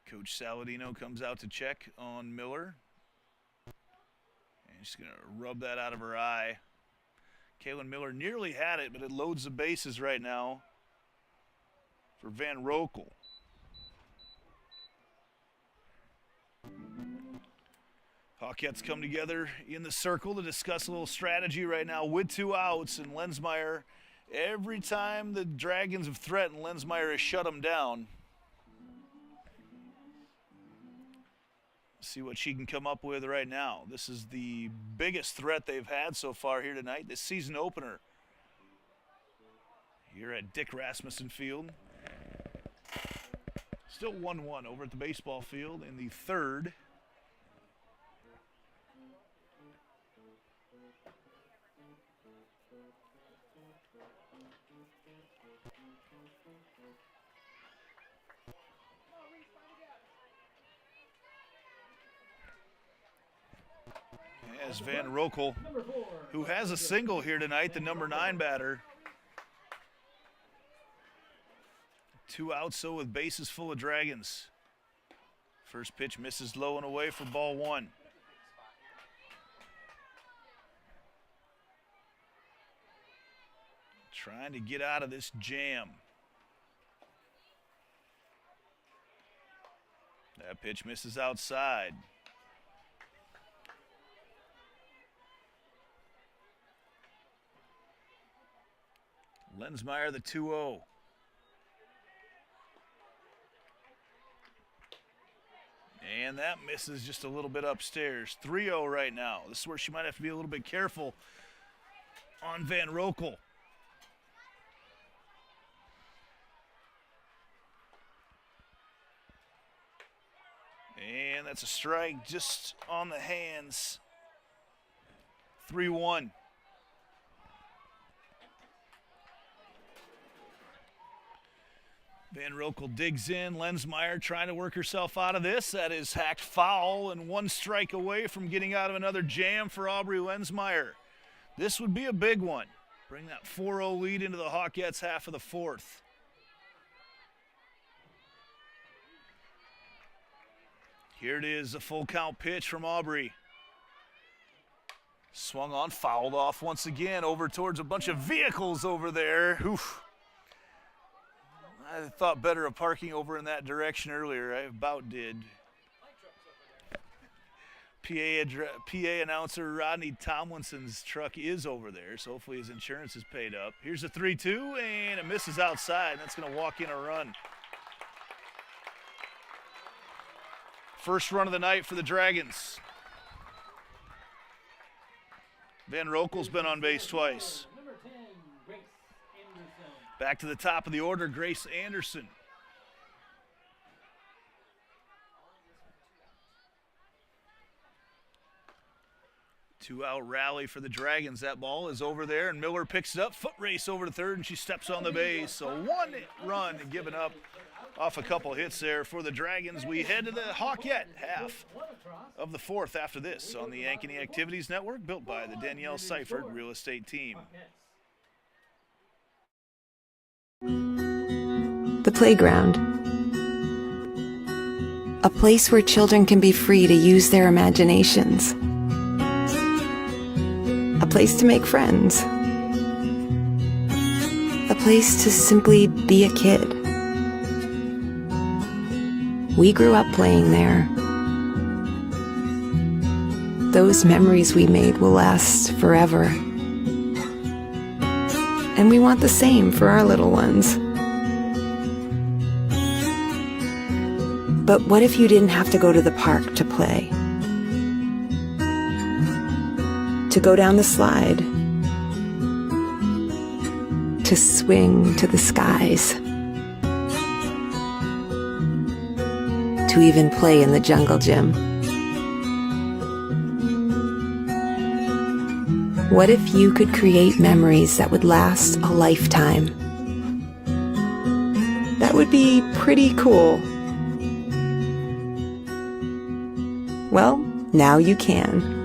Coach Saladino comes out to check on Miller. And she's going to rub that out of her eye. Kaylin Miller nearly had it, but it loads the bases right now for Van Rokel. Hawkettes come together in the circle to discuss a little strategy right now with 2 outs, and Lensmeyer, every time the Dragons have threatened, Lensmeyer has shut them down. See what she can come up with right now. This is the biggest threat they've had so far here tonight, this season opener here at Dick Rasmussen Field. Still 1-1 over at the baseball field in the third. As Van Rokel, who has a single here tonight, the number 9 batter. 2 outs, so with bases full of Dragons. First pitch misses low and away for ball 1. Trying to get out of this jam. That pitch misses outside. Lensmeyer, the 2-0. And that misses just a little bit upstairs. 3-0 right now. This is where she might have to be a little bit careful on Van Rokel. And that's a strike just on the hands. 3-1. Van Rokel digs in. Lensmeyer trying to work herself out of this. That is hacked foul and one strike away from getting out of another jam for Aubrey Lensmeyer. This would be a big one. Bring that 4-0 lead into the Hawkettes half of the fourth. Here it is, a full count pitch from Aubrey. Swung on, fouled off once again over towards a bunch of vehicles over there. Oof. I thought better of parking over in that direction earlier. I about did. PA announcer Rodney Tomlinson's truck is over there, so hopefully his insurance is paid up. Here's a 3-2, and it misses outside, and that's going to walk in a run. First run of the night for the Dragons. Van Rokel's been on base twice. Back to the top of the order, Grace Anderson. Two-out rally for the Dragons. That ball is over there, and Miller picks it up. Foot race over to third, and she steps on the base. So one run given up off a couple hits there for the Dragons. We head to the Hawkette half of the fourth after this on the Ankeny Activities Network, built by the Danielle Seifert Real Estate Team. The playground. A place where children can be free to use their imaginations. A place to make friends. A place to simply be a kid. We grew up playing there. Those memories we made will last forever. And we want the same for our little ones. But what if you didn't have to go to the park to play? To go down the slide? To swing to the skies? To even play in the jungle gym? What if you could create memories that would last a lifetime? That would be pretty cool. Well, now you can.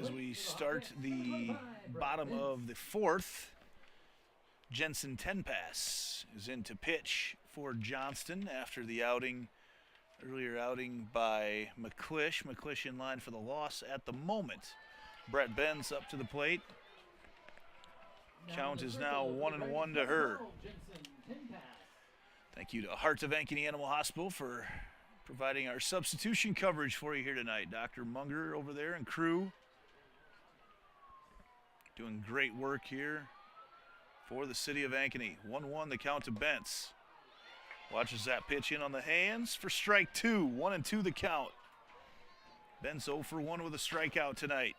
As we start the bottom of the fourth, Jensen Tenpass is in to pitch for Johnston after the earlier outing by McClish. McClish in line for the loss at the moment. Brett Benz up to the plate. Count is now 1-1 to her. Thank you to Heart of Ankeny Animal Hospital for providing our substitution coverage for you here tonight. Dr. Munger over there and crew doing great work here for the city of Ankeny. 1-1 the count to Bentz. Watches that pitch in on the hands for strike two. 1-2 the count. Bentz 0 for 1 with a strikeout tonight.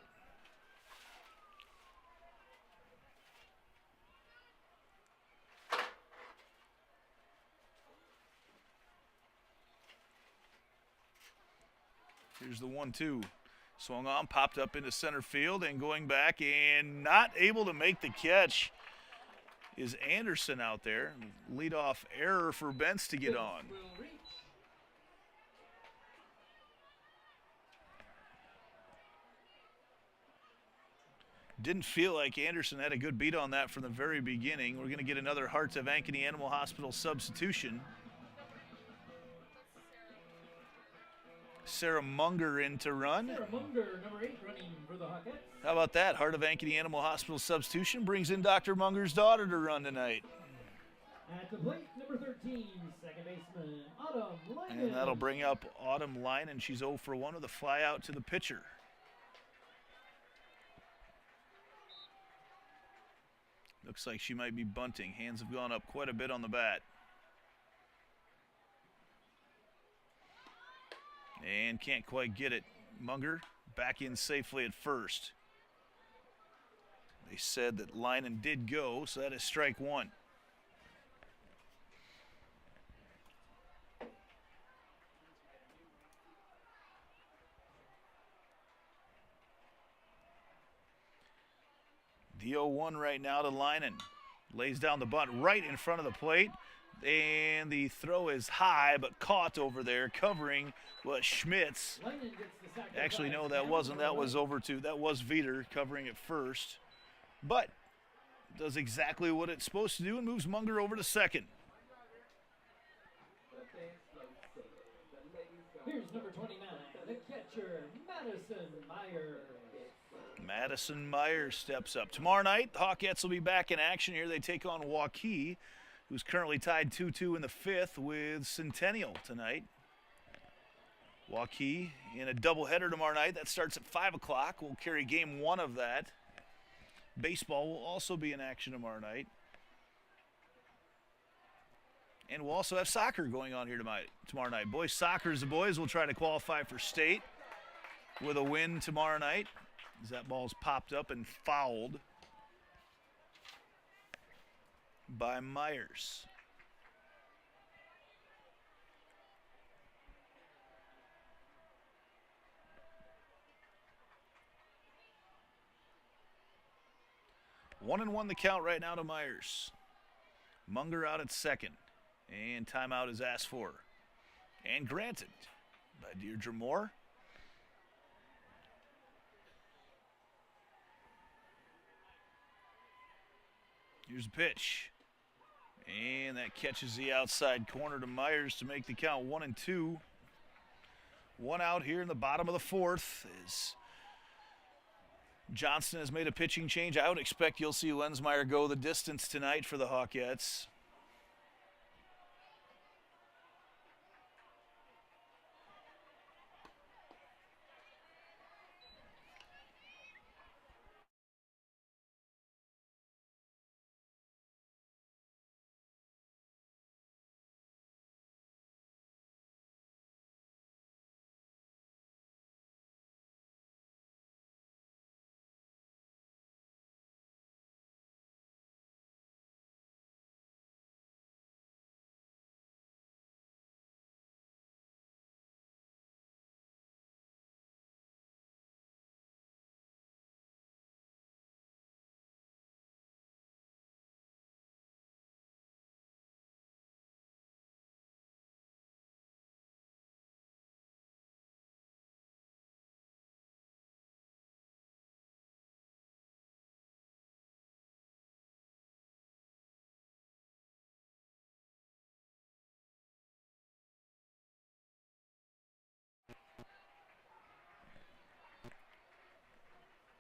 Here's the 1-2. Swung on, popped up into center field, and going back and not able to make the catch is Anderson out there. Leadoff error for Bentz to get on. Didn't feel like Anderson had a good beat on that from the very beginning. We're going to get another Hearts of Ankeny Animal Hospital substitution. Sarah Munger in to run. Sarah Munger, number 8, running for the Hawkettes. How about that? Heart of Ankeny Animal Hospital substitution brings in Dr. Munger's daughter to run tonight. At the plate, number 13, second baseman, Autumn Lyman. And that'll bring up Autumn Lyman. She's 0 for 1 with a fly out to the pitcher. Looks like she might be bunting. Hands have gone up quite a bit on the bat. And can't quite get it. Munger back in safely at first. They said that Lynan did go, so that is strike one. The 0-1 right now to Lynan. Lays down the bunt right in front of the plate. And the throw is high, but caught over there. Covering was Schmitz. Actually, no, that wasn't. That was that was Veter covering it first. But does exactly what it's supposed to do and moves Munger over to second. Here's number 29, the catcher, Madison Myers. Madison Myers steps up. Tomorrow night, the Hawkettes will be back in action here. They take on Waukee, who's currently tied 2-2 in the fifth with Centennial tonight. Waukee in a doubleheader tomorrow night. That starts at 5 o'clock. We'll carry game one of that. Baseball will also be in action tomorrow night. And we'll also have soccer going on here tomorrow night. Boys soccer, the boys will try to qualify for state with a win tomorrow night. As that ball's popped up and fouled by Myers. One and one the count right now to Myers. Munger out at second. And timeout is asked for. And granted by Deirdre Moore. Here's a pitch. And that catches the outside corner to Myers to make the count 1-2. One out here in the bottom of the fourth as Johnston has made a pitching change. I would expect you'll see Lensmeyer go the distance tonight for the Hawkettes.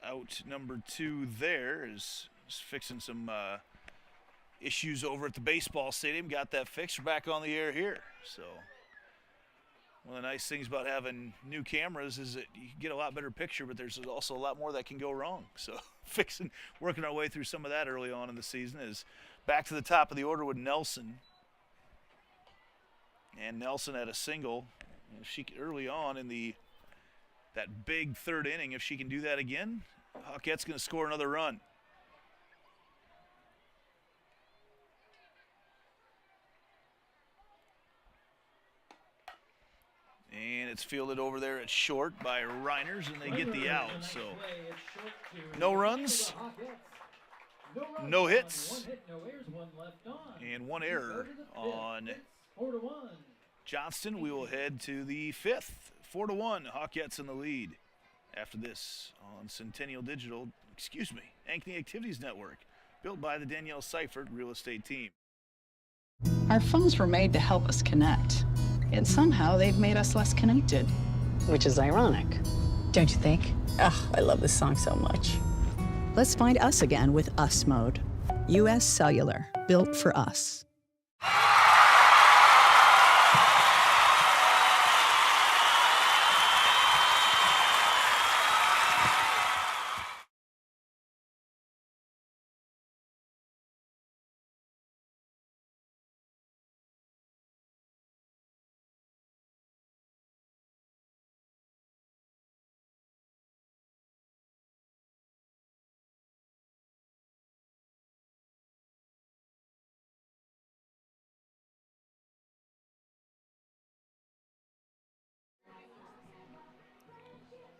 Out number two there is fixing some issues over at the baseball stadium. Got that fixed. We're back on the air here. So one of the nice things about having new cameras is that you get a lot better picture, but there's also a lot more that can go wrong. So working our way through some of that early on in the season is back to the top of the order with Nelson. And Nelson had a single. She early on in that big third inning. If she can do that again, Hawkettes going to score another run. And it's fielded over there at short by Reiners, and they get the out. So no runs, no hits, and one error on Johnston. We will head to the fifth. 4-1, Hawkettes in the lead. After this on Centennial Digital, Ankeny Activities Network, built by the Danielle Seifert Real Estate Team. Our phones were made to help us connect, and somehow they've made us less connected. Which is ironic, don't you think? Ugh, I love this song so much. Let's find us again with Us Mode. U.S. Cellular, built for us.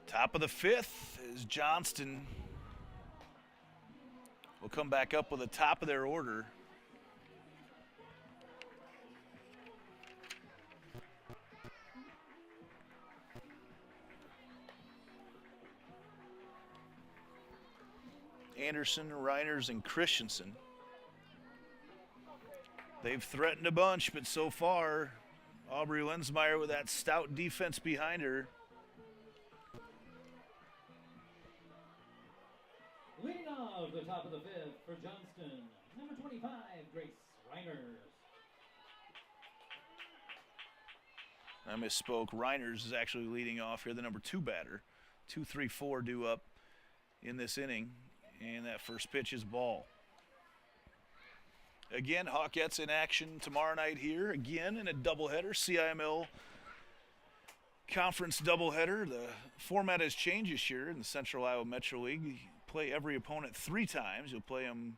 Top of the 5th is Johnston. We'll come back up with the top of their order. Anderson, Reiners, and Christensen. They've threatened a bunch, but so far, Aubrey Lensmeyer with that stout defense behind her. Leading off the top of the 5th for Johnston, number 25, Grace Reiners. I misspoke. Reiners is actually leading off here, the number 2 batter. 2-3-4 due up in this inning. And that first pitch is ball. Again, Hawkettes in action tomorrow night here. Again in a doubleheader, CIML conference doubleheader. The format has changed this year in the Central Iowa Metro League. You play every opponent 3 times. You'll play them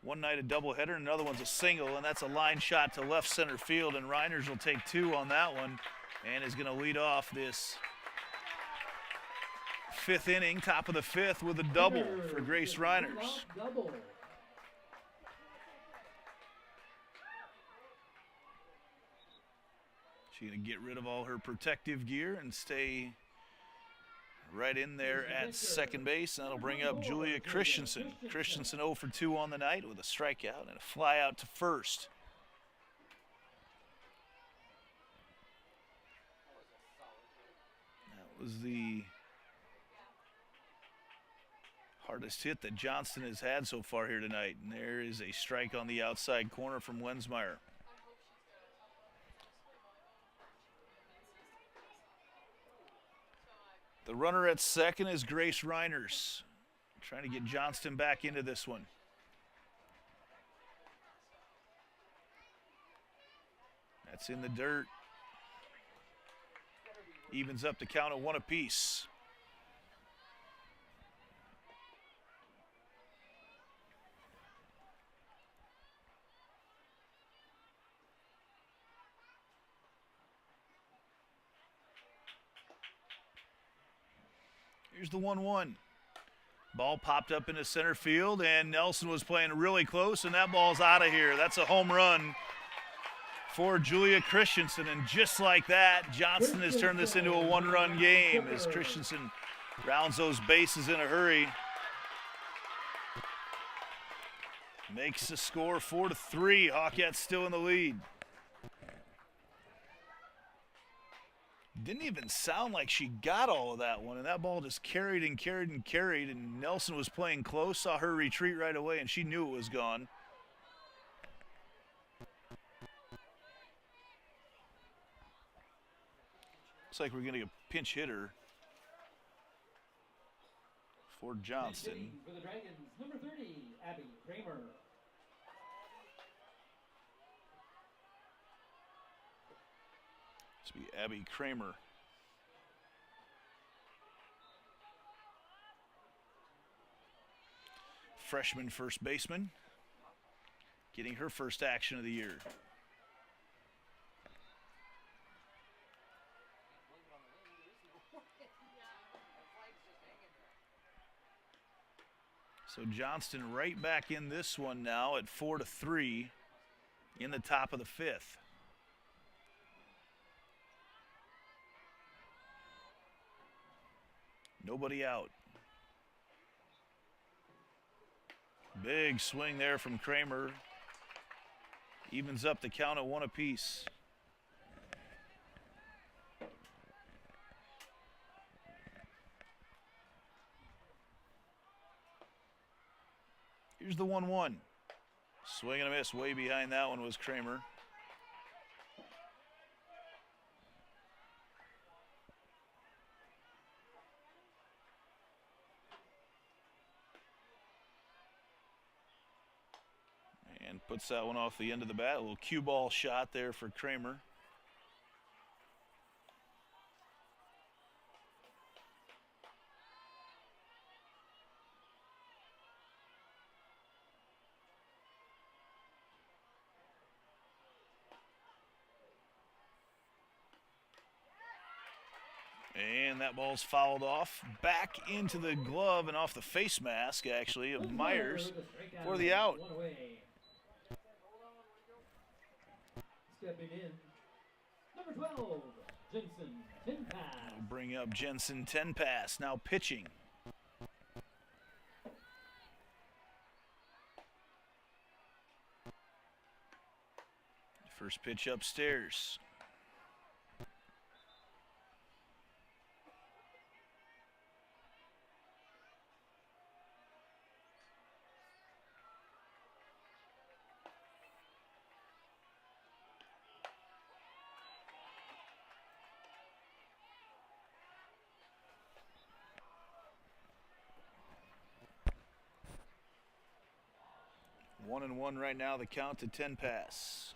one night a doubleheader, and another one's a single, and that's a line shot to left center field, and Reiners will take 2 on that one and is going to lead off this 5th inning, top of the 5th, with a double for Grace Reiners. Double. She's going to get rid of all her protective gear and stay right in there at second base. And that'll bring up Julia Christensen. Christensen 0 for 2 on the night with a strikeout and a fly out to first. That was the hardest hit that Johnston has had so far here tonight. And there is a strike on the outside corner from Lensmeyer. The runner at second is Grace Reiners, trying to get Johnston back into this one. That's in the dirt. Evens up the count at 1 apiece. Here's the 1-1. Ball popped up into center field, and Nelson was playing really close, and that ball's out of here. That's a home run for Julia Christensen, and just like that, Johnston has turned this into a 1-run game as Christensen rounds those bases in a hurry. Makes the score 4-3. Hawkettes still in the lead. Didn't even sound like she got all of that one, and that ball just carried and carried and carried, and Nelson was playing close, saw her retreat right away, and she knew it was gone. Looks like we're going to get a pinch hitter for Johnston. For the Dragons, number 30, Abby Kramer. This will be Abby Kramer. Freshman first baseman, getting her first action of the year. So Johnston right back in this one now at 4-3 in the top of the 5th. Nobody out. Big swing there from Kramer. Evens up the count at 1 apiece. Here's the 1-1. Swing and a miss. Way behind that one was Kramer. And puts that one off the end of the bat. A little cue ball shot there for Kramer. And that ball's fouled off, back into the glove and off the face mask, actually, of Myers for the out. One away. Stepping in, number 12, Jensen Tenpass. We'll bring up Jensen Tenpass, now pitching. First pitch upstairs. One and one right now, the count to Tenpass.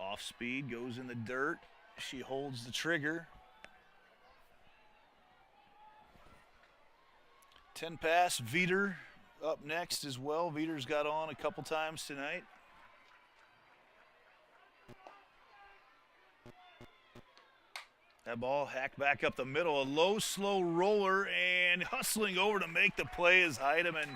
Off speed, goes in the dirt. She holds the trigger. Tenpass, Veter up next as well. Veter's got on a couple times tonight. That ball hacked back up the middle. A low, slow roller and hustling over to make the play is Heidemann.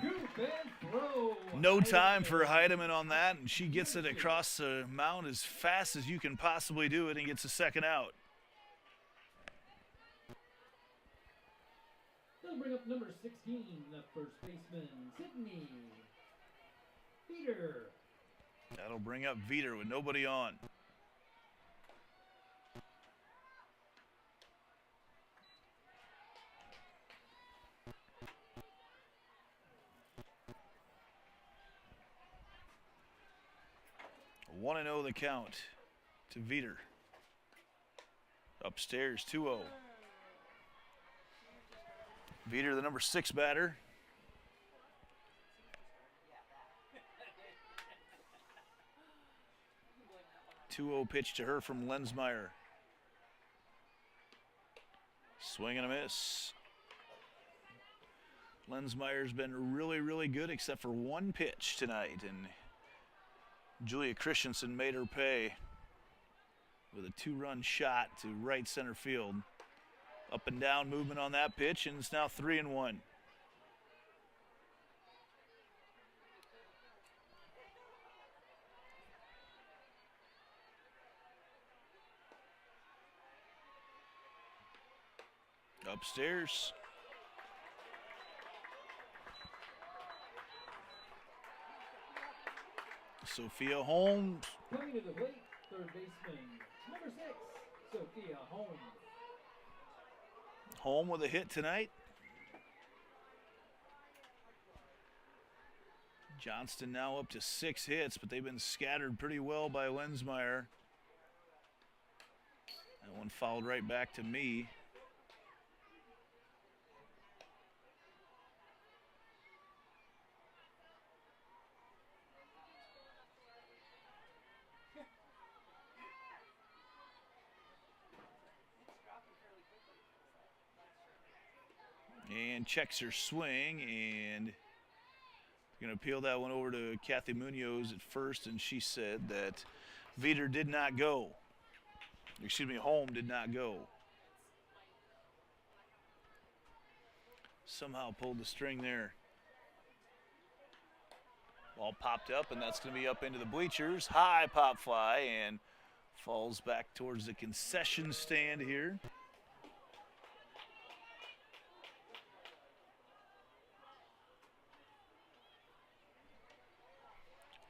No time for Heidemann on that, and she gets it across the mound as fast as you can possibly do it and gets a second out. They'll bring up number 16, the first baseman, Sydney Veter. That'll bring up Veter with nobody on. One and 0 the count to Veter. Upstairs 2-0. Veter, the number 6 batter. 2-0 pitch to her from Lensmeyer. Swing and a miss. Lensmeyer's been really, really good except for one pitch tonight, and Julia Christensen made her pay with a 2-run shot to right center field. Up and down movement on that pitch, and it's now 3-1. Upstairs. Sophia Holmes. Coming to the plate, third baseman, number 6, Sophia Holmes. Home with a hit tonight. Johnston now up to 6 hits, but they've been scattered pretty well by Lensmeyer. That one fouled right back to me. And checks her swing, and going to peel that one over to Kathy Munoz at first, and she said that Veter did not go. Excuse me, Holm did not go. Somehow pulled the string there. Ball popped up, and that's going to be up into the bleachers. High pop fly, and falls back towards the concession stand here.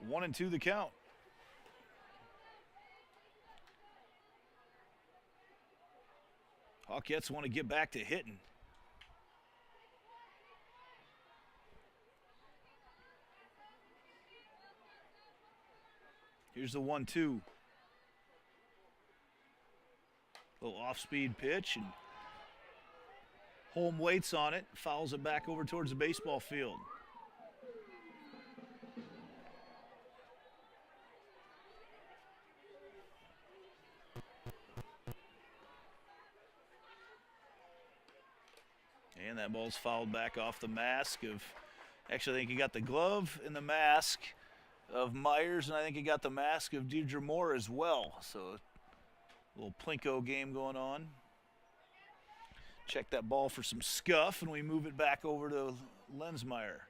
One and 2 the count. Hawkettes want to get back to hitting. Here's the 1-2. Little off-speed pitch, and Holm waits on it, fouls it back over towards the baseball field. And that ball's fouled back off the mask of, actually I think he got the glove and the mask of Myers, and I think he got the mask of Deirdre Moore as well. So Little Plinko game going on. Check that ball for some scuff, and we move it back over to Lensmeyer.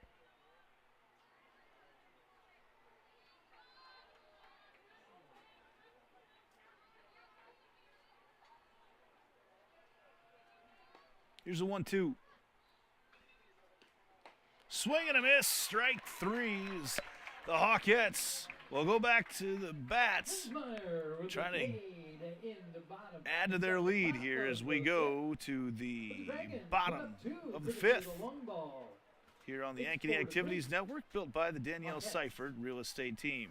Here's a 1-2. Swing and a miss. Strike 3. The Hawkettes will go back to the bats, trying to add to their lead here as we go to the bottom of the 5th. Here on the Ankeny Activities Network, built by the Danielle Seifert Real Estate Team.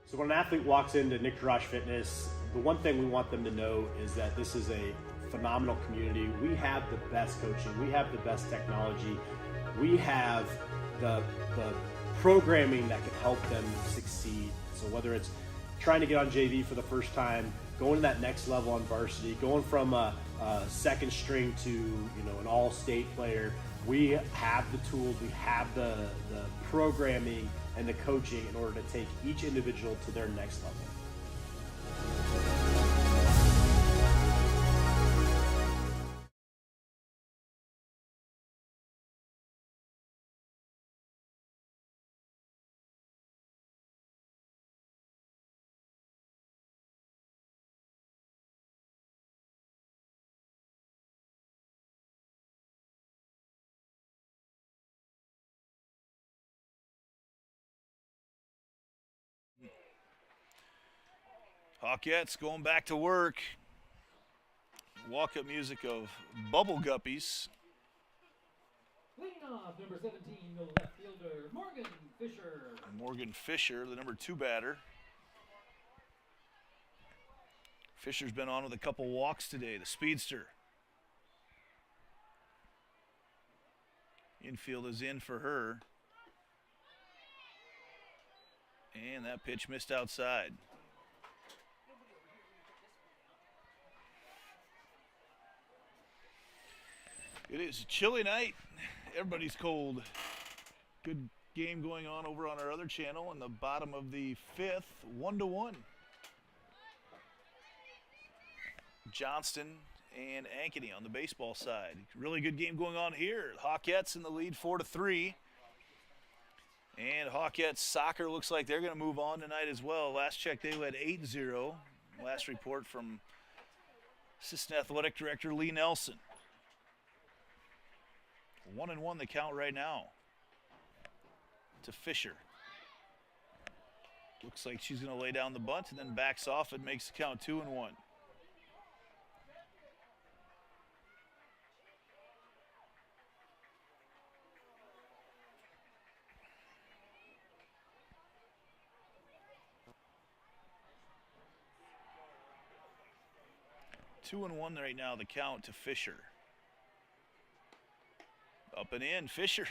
So when an athlete walks into Nick Rush Fitness, the one thing we want them to know is that this is a phenomenal community. We have the best coaching. We have the best technology. We have the programming that can help them succeed. So whether it's trying to get on JV for the first time, going to that next level on varsity, going from a second string to an all-state player, we have the tools, we have the programming and the coaching in order to take each individual to their next level. Hawkettes going back to work. Walk-up music of Bubble Guppies. Leading off, number 17, the left fielder, Morgan Fisher. Morgan Fisher, the number 2 batter. Fisher's been on with a couple walks today, the speedster. Infield is in for her. And that pitch missed outside. It is a chilly night. Everybody's cold. Good game going on over on our other channel in the bottom of the 5th, 1-1. Johnston and Ankeny on the baseball side. Really good game going on here. Hawkettes in the lead 4-3. And Hawkettes soccer looks like they're going to move on tonight as well. Last check they led 8-0. Last report from Assistant Athletic Director Lee Nelson. 1-1 the count right now to Fisher. Looks like she's going to lay down the bunt and then backs off and makes the count 2-1. Two and one right now, the count to Fisher. Up and in, Fisher.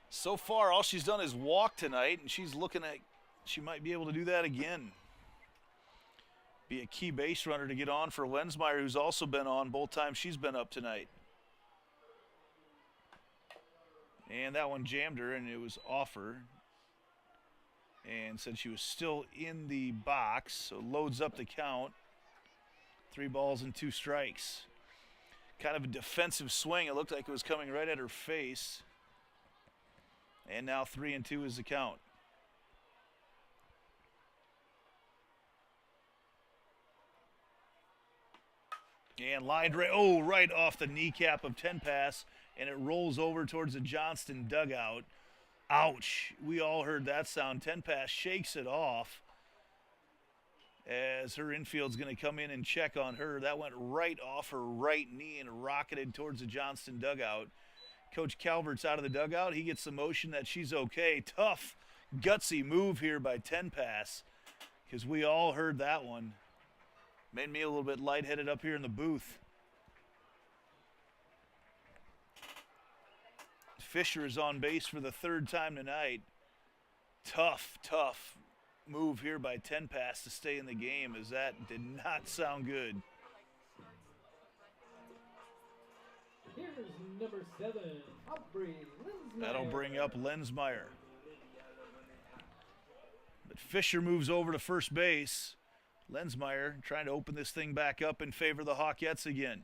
So far, all she's done is walk tonight, and she's looking at, she might be able to do that again. Be a key base runner to get on for Lensmeyer, who's also been on both times she's been up tonight. And that one jammed her, and it was off her. And said she was still in the box, so loads up the count. 3 balls and 2 strikes. Kind of a defensive swing. It looked like it was coming right at her face. And now 3-2 is the count. And lined right off the kneecap of 10 pass, and it rolls over towards the Johnston dugout. Ouch. We all heard that sound. 10 pass shakes it off as her infield's going to come in and check on her. That went right off her right knee and rocketed towards the Johnston dugout. Coach Calvert's out of the dugout. He gets the motion that she's okay. Tough, gutsy move here by 10 pass, because we all heard that one. Made me a little bit lightheaded up here in the booth. Fisher is on base for the 3rd time tonight. Tough move here by 10 pass to stay in the game, as that did not sound good. Here's number 7, Aubrey Lensmeyer. That'll bring up Lensmeyer. But Fisher moves over to first base. Lensmeyer trying to open this thing back up in favor of the Hawkettes again.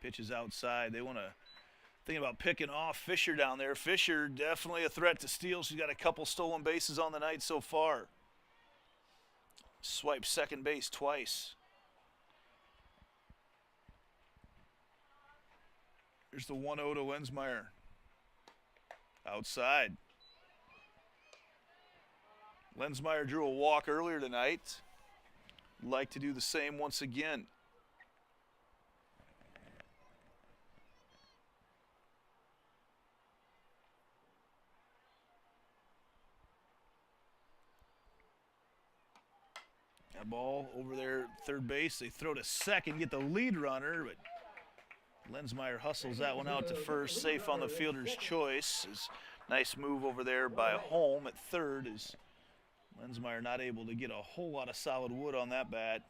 Pitches outside. They want to think about picking off Fisher down there. Fisher definitely a threat to steal. She's got a couple stolen bases on the night so far. Swiped second base twice. Here's the 1-0 to Lensmeyer. Outside. Lensmeyer drew a walk earlier tonight. Like to do the same once again. That ball over there, third base. They throw to second, get the lead runner, but Lensmeyer hustles that one out to first, safe on the fielder's choice. Nice move over there by Holm at third. Is Lensmeyer not able to get a whole lot of solid wood on that bat.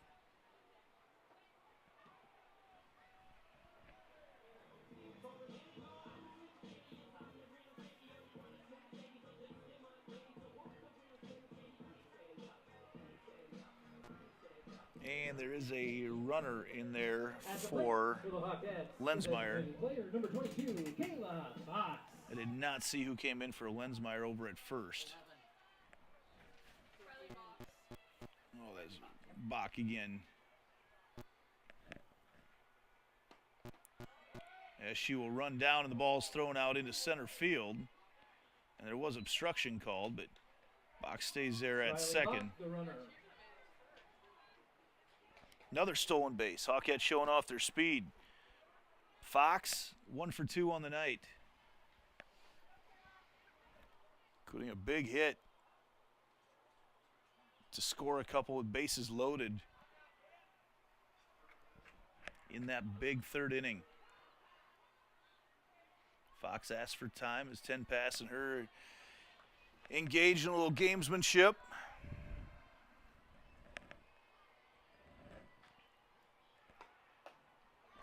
And there is a runner in there for Lensmeyer. I did not see who came in for Lensmeyer over at first. Oh, that's Bach again. As she will run down and the ball's thrown out into center field. And there was obstruction called, but Bach stays there at second. Another stolen base. Hawkettes showing off their speed. Fox, 1 for 2 on the night. Including a big hit to score a couple with bases loaded in that big third inning. Fox asked for time as 10 pass and her engaged in a little gamesmanship.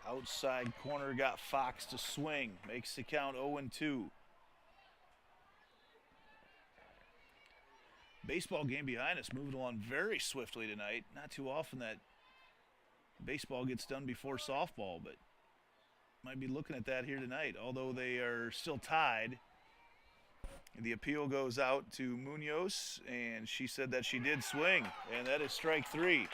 Outside corner got Fox to swing. Makes the count 0-2. Baseball game behind us moving along very swiftly tonight. Not too often that baseball gets done before softball, but might be looking at that here tonight. Although they are still tied. The appeal goes out to Munoz, and she said that she did swing, and that is strike 3.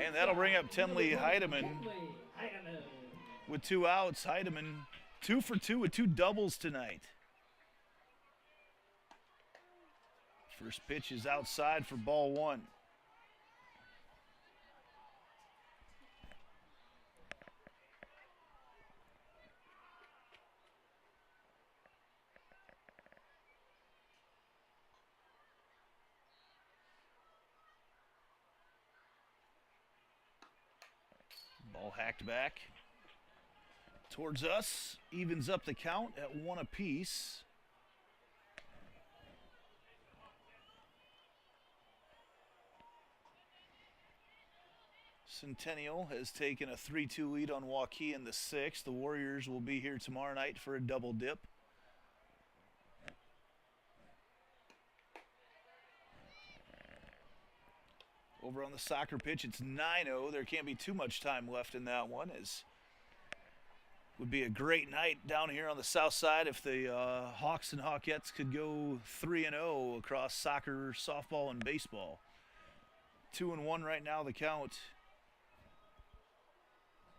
And that'll bring up Tenley Heidemann with 2 outs. Heidemann 2 for 2 with 2 doubles tonight. First pitch is outside for ball 1. Ball hacked back towards us, evens up the count at 1 apiece. Centennial has taken a 3-2 lead on Waukee in the 6th. The Warriors will be here tomorrow night for a double dip. Over on the soccer pitch, it's 9-0. There can't be too much time left in that one, as would be a great night down here on the south side if the Hawks and Hawkettes could go 3-0 across soccer, softball, and baseball. 2-1 right now, the count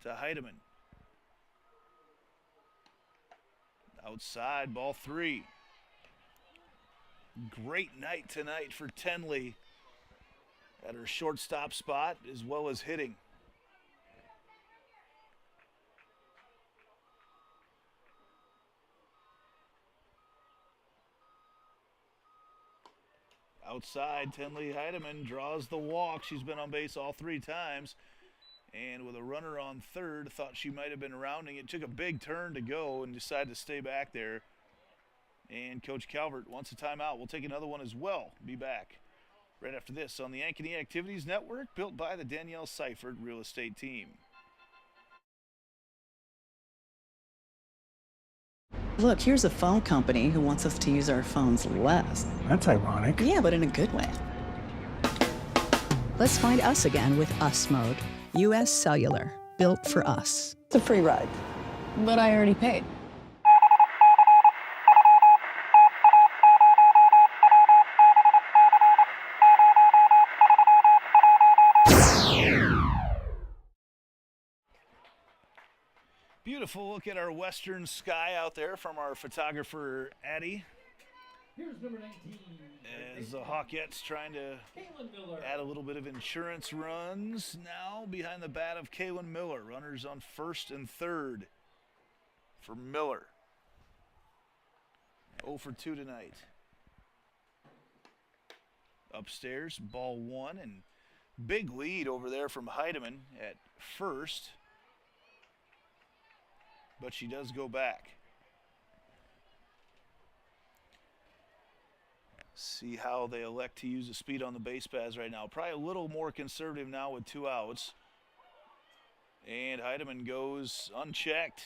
to Heidemann. Outside, ball 3. Great night tonight for Tenley at her shortstop spot, as well as hitting. Outside, Tenley Heidemann draws the walk. She's been on base all 3 times. And with a runner on third, thought she might have been rounding it. Took a big turn to go and decided to stay back there. And Coach Calvert wants a timeout. We'll take another one as well. Be back right after this on the Ankeny Activities Network, built by the Danielle Seifert Real Estate Team. Look, here's a phone company who wants us to use our phones less. That's ironic. Yeah, but in a good way. Let's find us again with Us Mode. U.S. Cellular, built for us. It's a free ride. But I already paid. Beautiful look at our western sky out there from our photographer, Addie. Here's number 19. As the Hawkettes trying to add a little bit of insurance runs now behind the bat of Kaylin Miller. Runners on first and third for Miller. 0 for 2 tonight. Upstairs, ball one, and big lead over there from Heidemann at first. But she does go back. See how they elect to use the speed on the base paths right now. Probably a little more conservative now with 2 outs. And Heidemann goes unchecked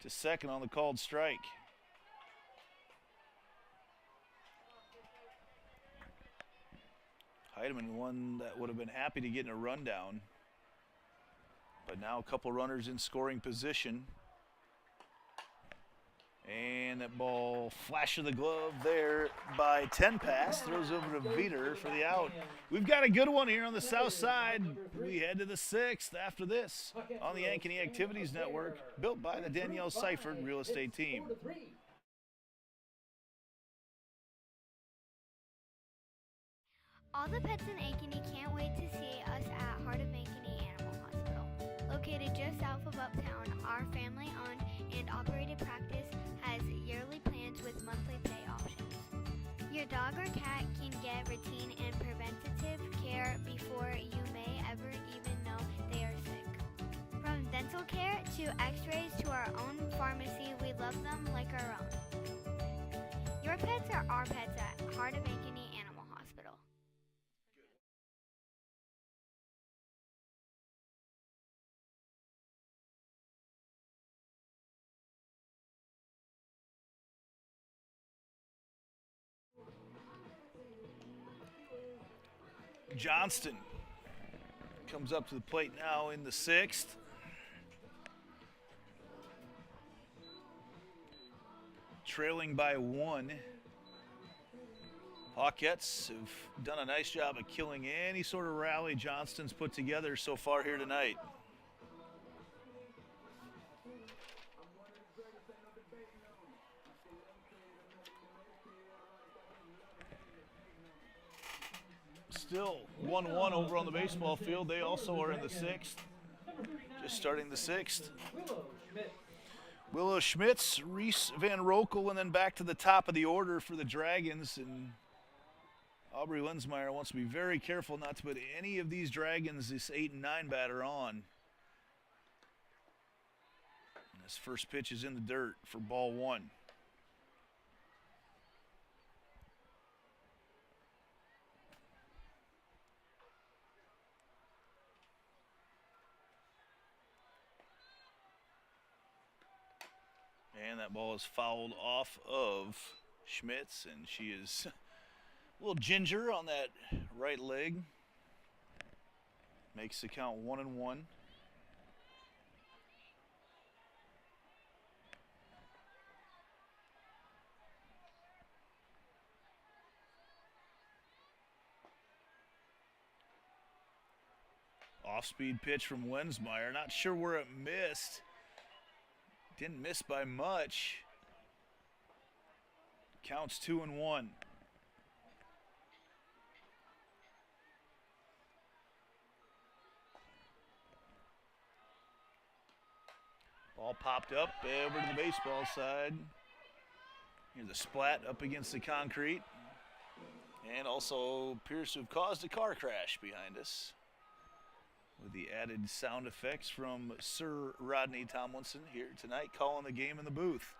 to second on the called strike. Heidemann, one that would have been happy to get in a rundown. But now a couple runners in scoring position. And that ball, flash of the glove there by 10 pass, throws over to Veter for the out. We've got a good one here on the south side. We head to the 6th after this on the Ankeny Activities Network, built by the Danielle Seifert Real Estate Team. All the pets in Ankeny can't wait to see us at Heart of Ankeny Animal Hospital. Located just south of Uptown, our family-owned and operated practice has yearly plans with monthly pay options. Your dog or cat can get routine and preventative care before you may ever even know they are sick. From dental care to x-rays to our own pharmacy, we love them like our own. Your pets are our pets at Heart of Ankeny Animal Hospital. Johnston comes up to the plate now in the 6th. Trailing by 1. Hawkettes have done a nice job of killing any sort of rally Johnston's put together so far here tonight. Still 1-1 over on the baseball field. They also are in the 6th. Just starting the 6th. Willow Schmitz, Reese Van Rokel, and then back to the top of the order for the Dragons. And Aubrey Lensmeyer wants to be very careful not to put any of these Dragons, this 8 and 9 batter, on. And this first pitch is in the dirt for ball 1. And that ball is fouled off of Schmitz, and she is a little ginger on that right leg. Makes the count 1-1. Off-speed pitch from Lensmeyer. Not sure where it missed. Didn't miss by much. Counts 2-1. Ball popped up over to the baseball side. Here's a splat up against the concrete. And also appears to have caused a car crash behind us, with the added sound effects from Sir Rodney Tomlinson here tonight, calling the game in the booth.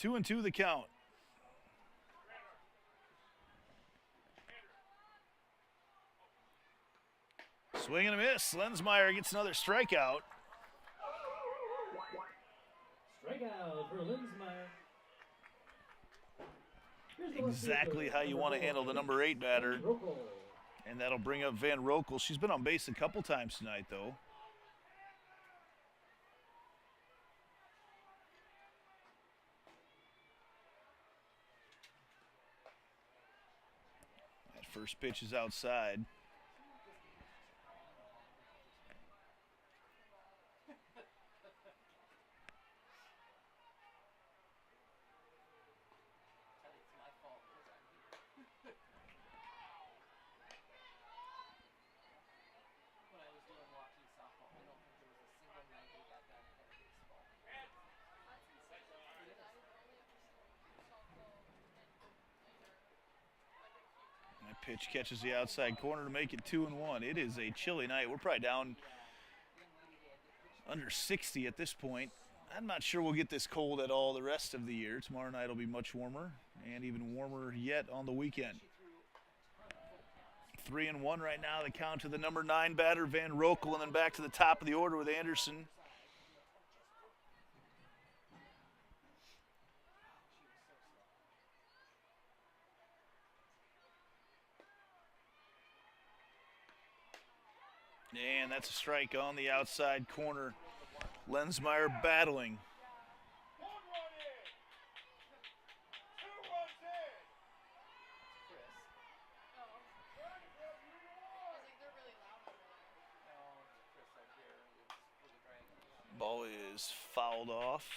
2-2 the count. Swing and a miss. Lensmeyer gets another strikeout. Strikeout for Lensmeyer. Exactly how you want to handle the number 8 batter. And that'll bring up Van Rokel. She's been on base a couple times tonight, though. That first pitch is outside. That pitch catches the outside corner to make it 2-1. It is a chilly night. We're probably down under 60 at this point. I'm not sure we'll get this cold at all the rest of the year. Tomorrow night will be much warmer, and even warmer yet on the weekend. 3-1 right now. The count to the number 9 batter, Van Rokel, and then back to the top of the order with Anderson. And that's a strike on the outside corner. Lensmeyer battling. Ball is fouled off.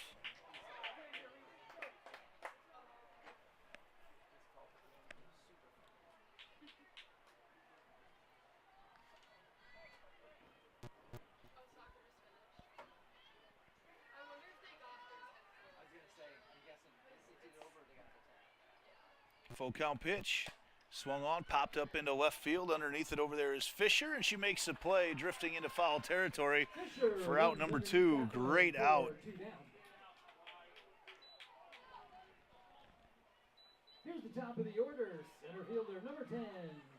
Full count pitch. Swung on, popped up into left field. Underneath it over there is Fisher, and she makes a play, drifting into foul territory for out number 2. Great out. Here's the top of the order. Center fielder number 10,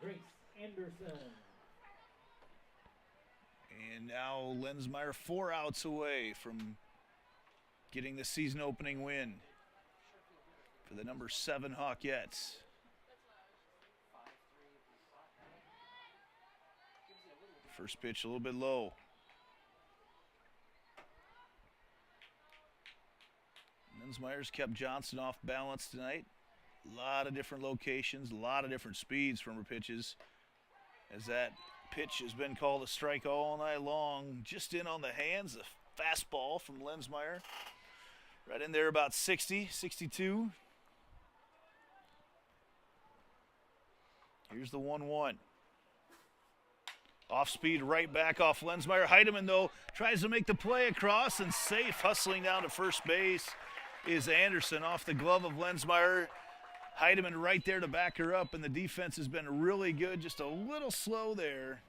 Grace Anderson. And now Lensmeyer 4 outs away from getting the season opening win for the number 7 Hawkettes. First pitch a little bit low. Lensmeyer's kept Johnston off balance tonight. A lot of different locations, a lot of different speeds from her pitches. As that pitch has been called a strike all night long. Just in on the hands, a fastball from Lensmeyer. Right in there about 60, 62. Here's the 1-1. Off speed right back off Lensmeyer. Heidemann, though, tries to make the play across and safe. Hustling down to first base is Anderson off the glove of Lensmeyer. Heidemann right there to back her up, and the defense has been really good. Just a little slow there.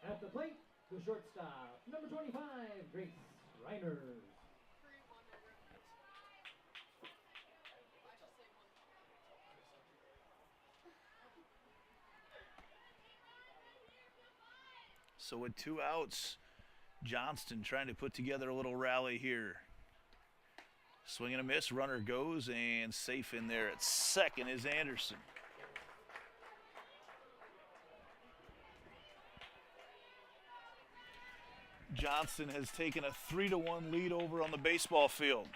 At the plate, the shortstop, number 25, Grace Reiner. So with 2 outs, Johnston trying to put together a little rally here. Swing and a miss, runner goes, and safe in there at second is Anderson. Johnston has taken a 3-1 lead over on the baseball field.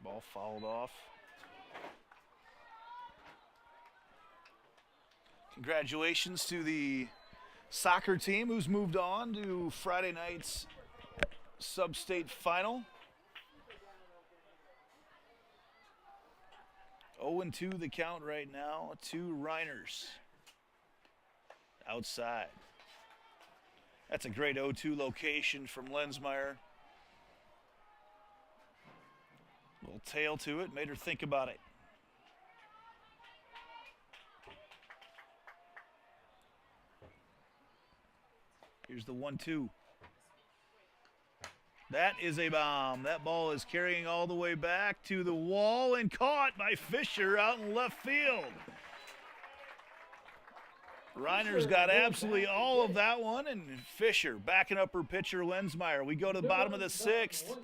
Ball fouled off. Congratulations to the soccer team who's moved on to Friday night's sub-state final. 0-2 the count right now to Reiners. Outside. That's a great 0-2 location from Lensmeyer. Little tail to it, made her think about it. Here's the 1-2. That is a bomb. That ball is carrying all the way back to the wall and caught by Fisher out in left field. Reiner's got absolutely all of that one, and Fisher backing up her pitcher, Lensmeyer. We go to the bottom of the sixth.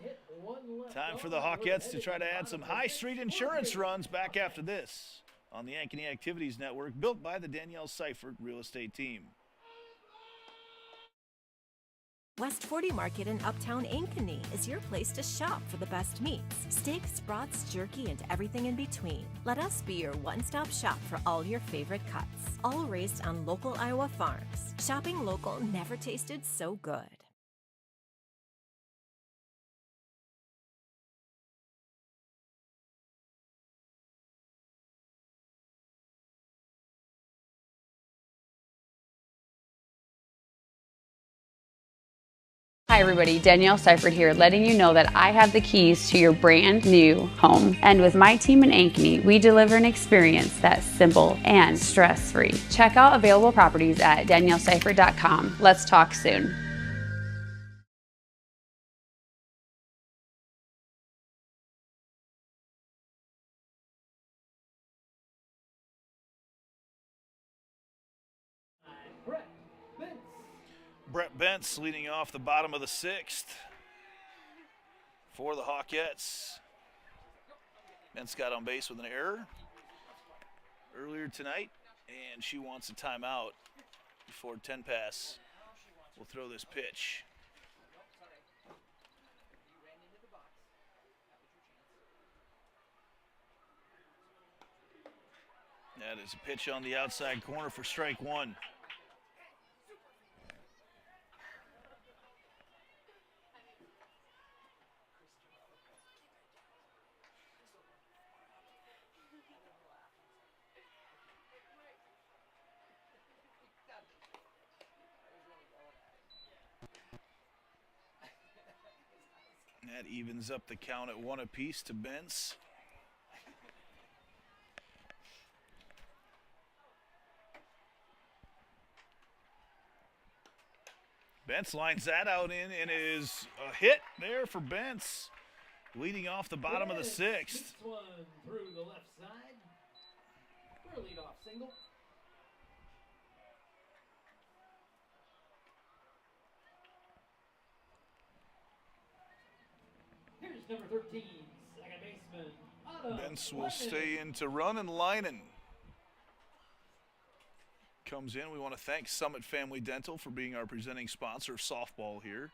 Time for the Hawkettes to try to add some High Street Insurance runs back after this on the Ankeny Activities Network, built by the Danielle Seifert Real Estate Team. West 40 Market in Uptown Ankeny is your place to shop for the best meats, steaks, brats, jerky, and everything in between. Let us be your one-stop shop for all your favorite cuts, all raised on local Iowa farms. Shopping local never tasted so good. Hi everybody, Danielle Seifert here, letting you know that I have the keys to your brand new home. And with my team in Ankeny, we deliver an experience that's simple and stress-free. Check out available properties at danielleseifert.com. Let's talk soon. Brett Bentz leading off the bottom of the sixth for the Hawkettes. Bentz got on base with an error earlier tonight, and she wants a timeout before 10 pass will throw this pitch. That is a pitch on the outside corner for strike one. That evens up the count at one apiece to Bentz. Bentz lines that out in, and it is a hit there for Bentz, leading off the bottom of the sixth. One through the left side for a leadoff single. Here's number 13, second baseman. Bentz will stay in to run, and Leinen comes in. We want to thank Summit Family Dental for being our presenting sponsor of softball here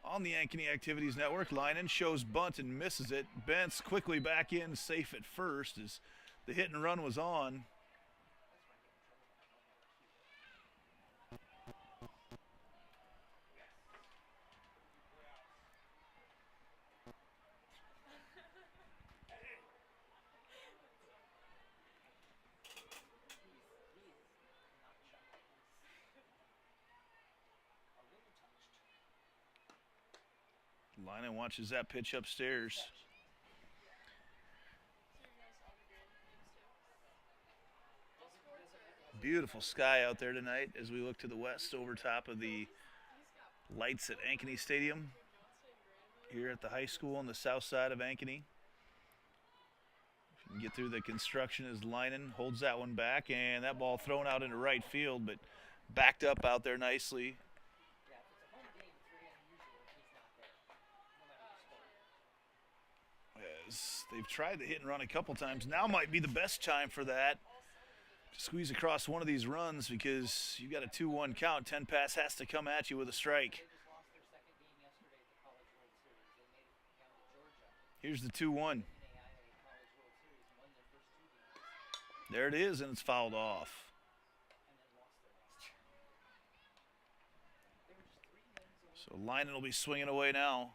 on the Ankeny Activities Network. Leinen shows bunt and misses it. Bentz quickly back in, safe at first as the hit and run was on. Leinen watches that pitch upstairs. Beautiful sky out there tonight as we look to the west over top of the lights at Ankeny Stadium here at the high school on the south side of Ankeny. If you can get through the construction as Leinen holds that one back, and that ball thrown out into right field, but backed up out there nicely. As they've tried the hit and run a couple times. Now might be the best time for that. To squeeze across one of these runs because you got a 2-1 count. 10 pass has to come at you with a strike. Here's the 2-1. There it is, and it's fouled off. So Leinen will be swinging away now.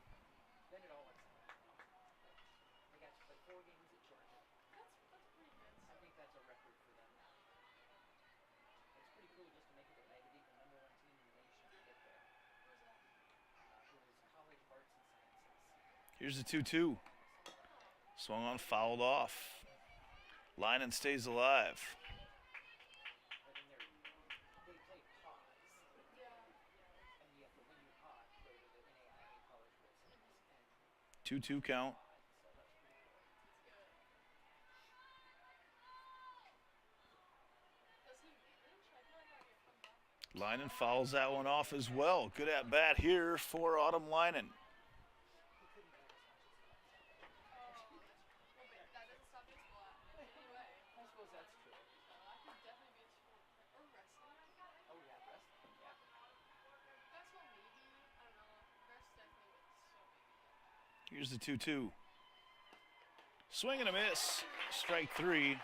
Here's the 2-2. Swung on, fouled off. Leinen stays alive. 2-2 count. Linen fouls that one off as well. Good at bat here for Autumn Linen. Here's the 2-2. Swing and a miss. Strike 3.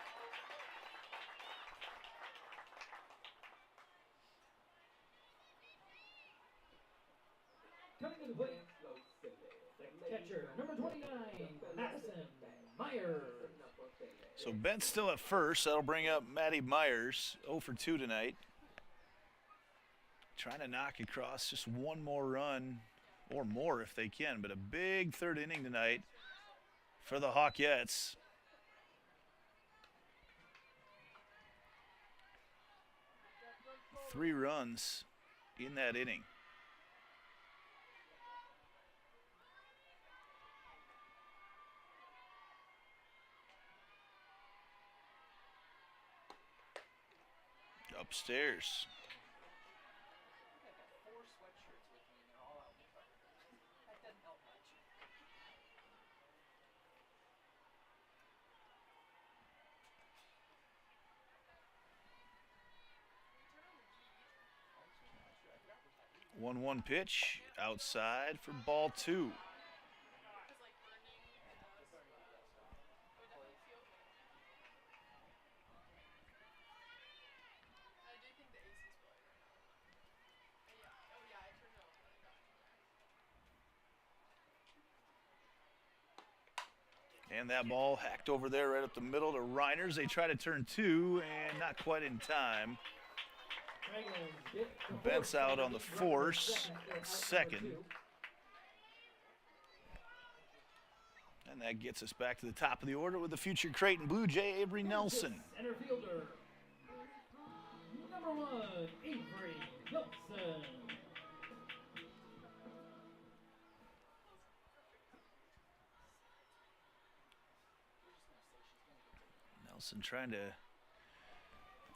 Coming to the plate, the catcher, number 29, Madison Myers. So Ben's still at first. That'll bring up Maddie Myers, 0 for 2 tonight. Trying to knock across just one more run, or more if they can, but a big third inning tonight for the Hawkettes. Three runs in that inning. Upstairs. 1-1 pitch outside for ball 2. And that ball hacked over there right up the middle to Reiners. They try to turn 2 and not quite in time. Bent's out on the force, second. And that gets us back to the top of the order with the future Creighton Blue Jay, Avery Nelson. Center fielder, number 1, Avery Nelson. Nelson trying to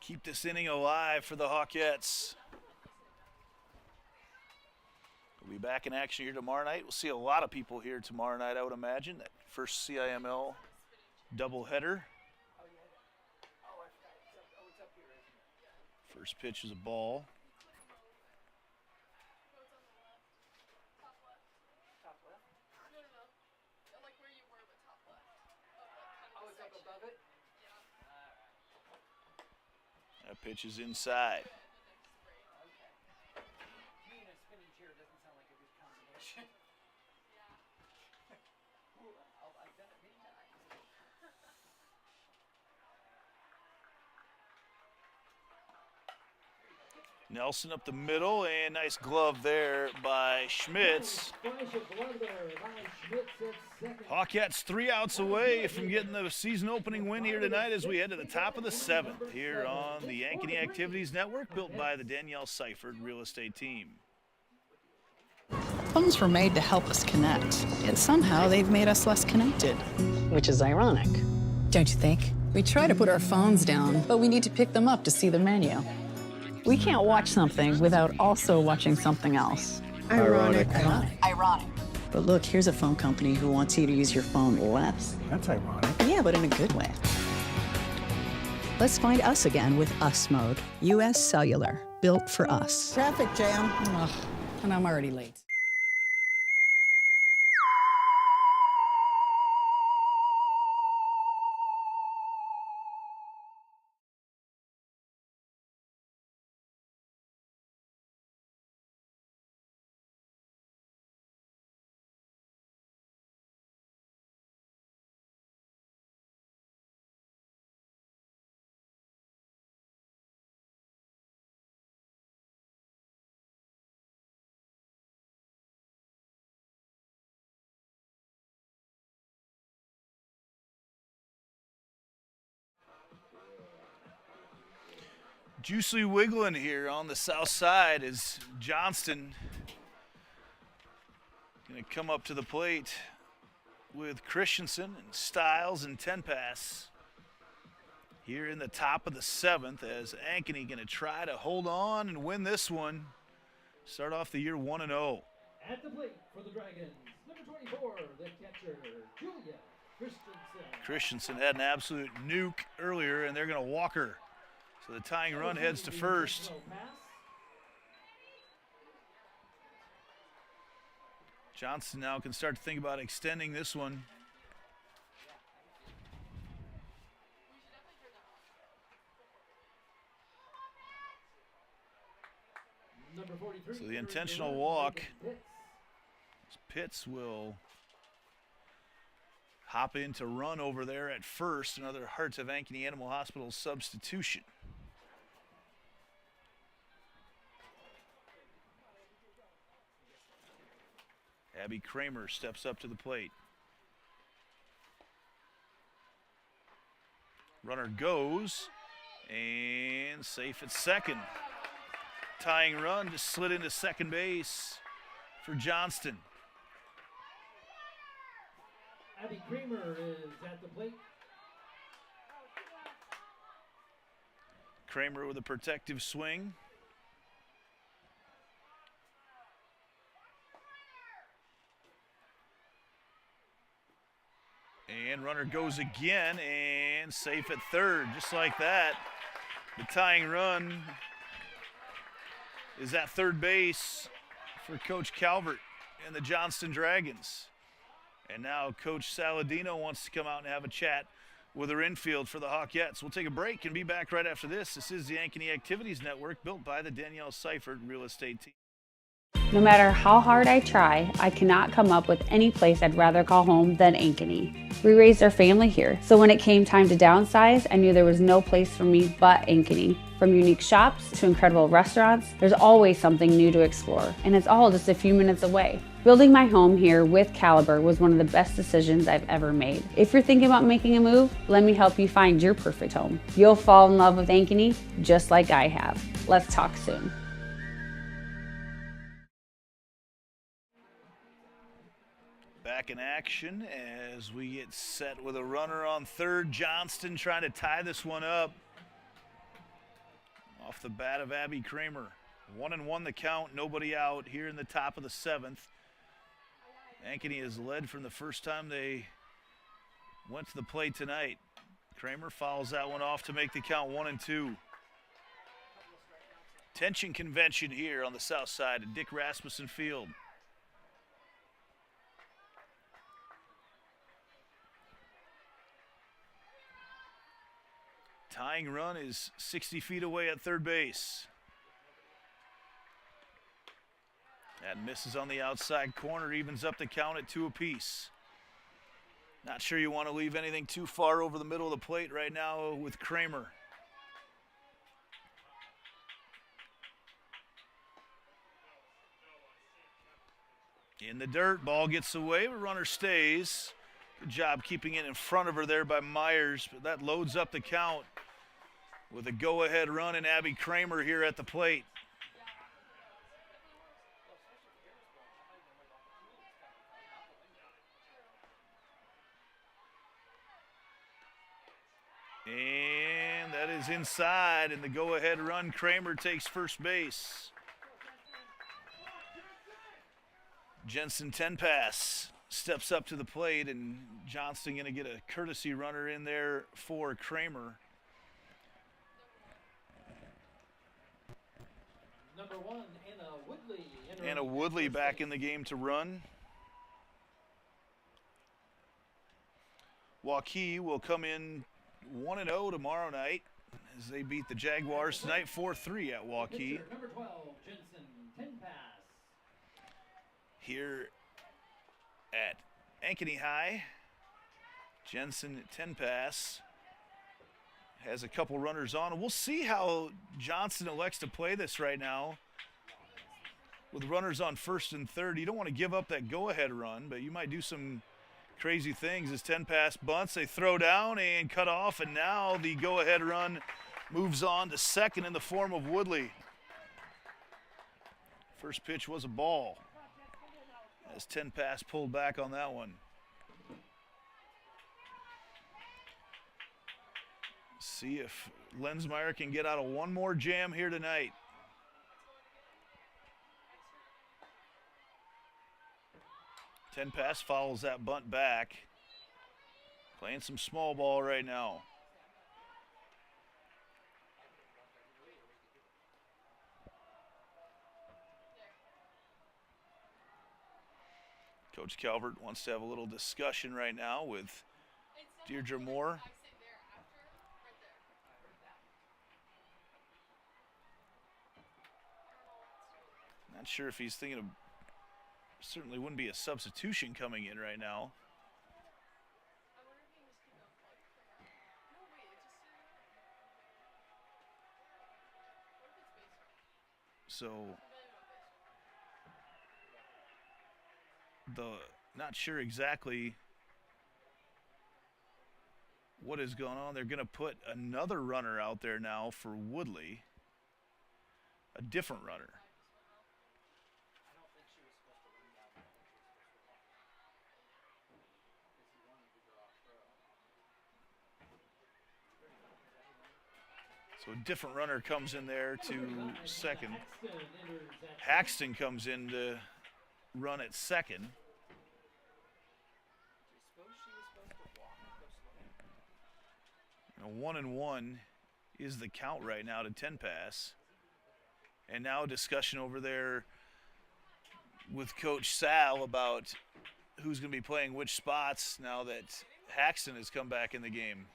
keep this inning alive for the Hawkettes. We'll be back in action here tomorrow night. We'll see a lot of people here tomorrow night, I would imagine. That first CIML doubleheader. First pitch is a ball. That pitch is inside. Nelson up the middle, and nice glove there by Schmitz. Hawkettes 3 outs away from getting the season opening win here tonight as we head to the top of the 7th here on the Ankeny Activities Network, built by the Danielle Seifert Real Estate Team. Phones were made to help us connect, yet somehow they've made us less connected, which is ironic. Don't you think? We try to put our phones down, but we need to pick them up to see the menu. We can't watch something without also watching something else. Ironic. Ironic. But look, here's a phone company who wants you to use your phone less. That's ironic. Yeah, but in a good way. Let's find us again with Us Mode. U.S. Cellular, built for us. Traffic jam. Ugh, and I'm already late. Juicy wiggling here on the south side as Johnston going to come up to the plate. with Christensen and Stiles and 10 pass. Here in the top of the 7th as Ankeny going to try to hold on and win this one. Start off the year 1-0. At the plate for the Dragons, number 24, the catcher, Julia Christensen. Christensen had an absolute nuke earlier, and they're going to walk her. So the tying run heads to first. Johnston now can start to think about extending this one. So the intentional walk. Pitts will hop in to run over there at first. Another Hearts of Ankeny Animal Hospital substitution. Abby Kramer steps up to the plate. Runner goes and safe at second. Tying run just slid into second base for Johnston. Abby Kramer is at the plate. Kramer with a protective swing. And runner goes again and safe at third, just like that. The tying run is at third base for Coach Calvert and the Johnston Dragons. And now Coach Saladino wants to come out and have a chat with her infield for the Hawkettes. We'll take a break and be back right after this. This is the Ankeny Activities Network, built by the Danielle Seifert Real Estate Team. No matter how hard I try, I cannot come up with any place I'd rather call home than Ankeny. We raised our family here, so when it came time to downsize, I knew there was no place for me but Ankeny. From unique shops to incredible restaurants, there's always something new to explore, and it's all just a few minutes away. Building my home here with Caliber was one of the best decisions I've ever made. If you're thinking about making a move, let me help you find your perfect home. You'll fall in love with Ankeny just like I have. Let's talk soon. Back in action as we get set with a runner on third. Johnston trying to tie this one up. Off the bat of Abby Kramer. 1-1 the count, nobody out here in the top of the 7th. Ankeny has led from the first time they went to the plate tonight. Kramer fouls that one off to make the count 1-2. Tension convention here on the south side of Dick Rasmussen Field. Tying run is 60 feet away at third base. That misses on the outside corner, evens up the count at 2 apiece. Not sure you want to leave anything too far over the middle of the plate right now with Kramer. In the dirt, ball gets away, but runner stays. Good job keeping it in front of her there by Myers, but that loads up the count with a go-ahead run and Abby Kramer here at the plate. And that is inside, and the go-ahead run, Kramer takes first base. Jensen 10 pass steps up to the plate, and Johnston going to get a courtesy runner in there for Kramer. Number 1, Anna Woodley. Anna Woodley back in the game to run. Waukee will come in 1-0 tomorrow night as they beat the Jaguars tonight 4-3 at Waukee. Number 12, Jensen 10 pass. Here at Ankeny High, Jensen 10 pass has a couple runners on. We'll see how Johnston elects to play this right now. With runners on first and third, you don't want to give up that go-ahead run, but you might do some crazy things as 10 pass bunts. They throw down and cut off, and now the go-ahead run moves on to second in the form of Woodley. First pitch was a ball as 10 pass pulled back on that one. See if Lensmeyer can get out of one more jam here tonight. Ten pass follows that bunt back. Playing some small ball right now. Coach Calvert wants to have a little discussion right now with Deirdre Moore. Not sure if he's thinking of, certainly wouldn't be a substitution coming in right now. So, not sure exactly what is going on. They're going to put another runner out there now for Woodley, a different runner. So a different runner comes in there to second. Haxton comes in to run at second. And 1-1 is the count right now to 10 pass. And now a discussion over there with Coach Sal about who's going to be playing which spots now that Haxton has come back in the game.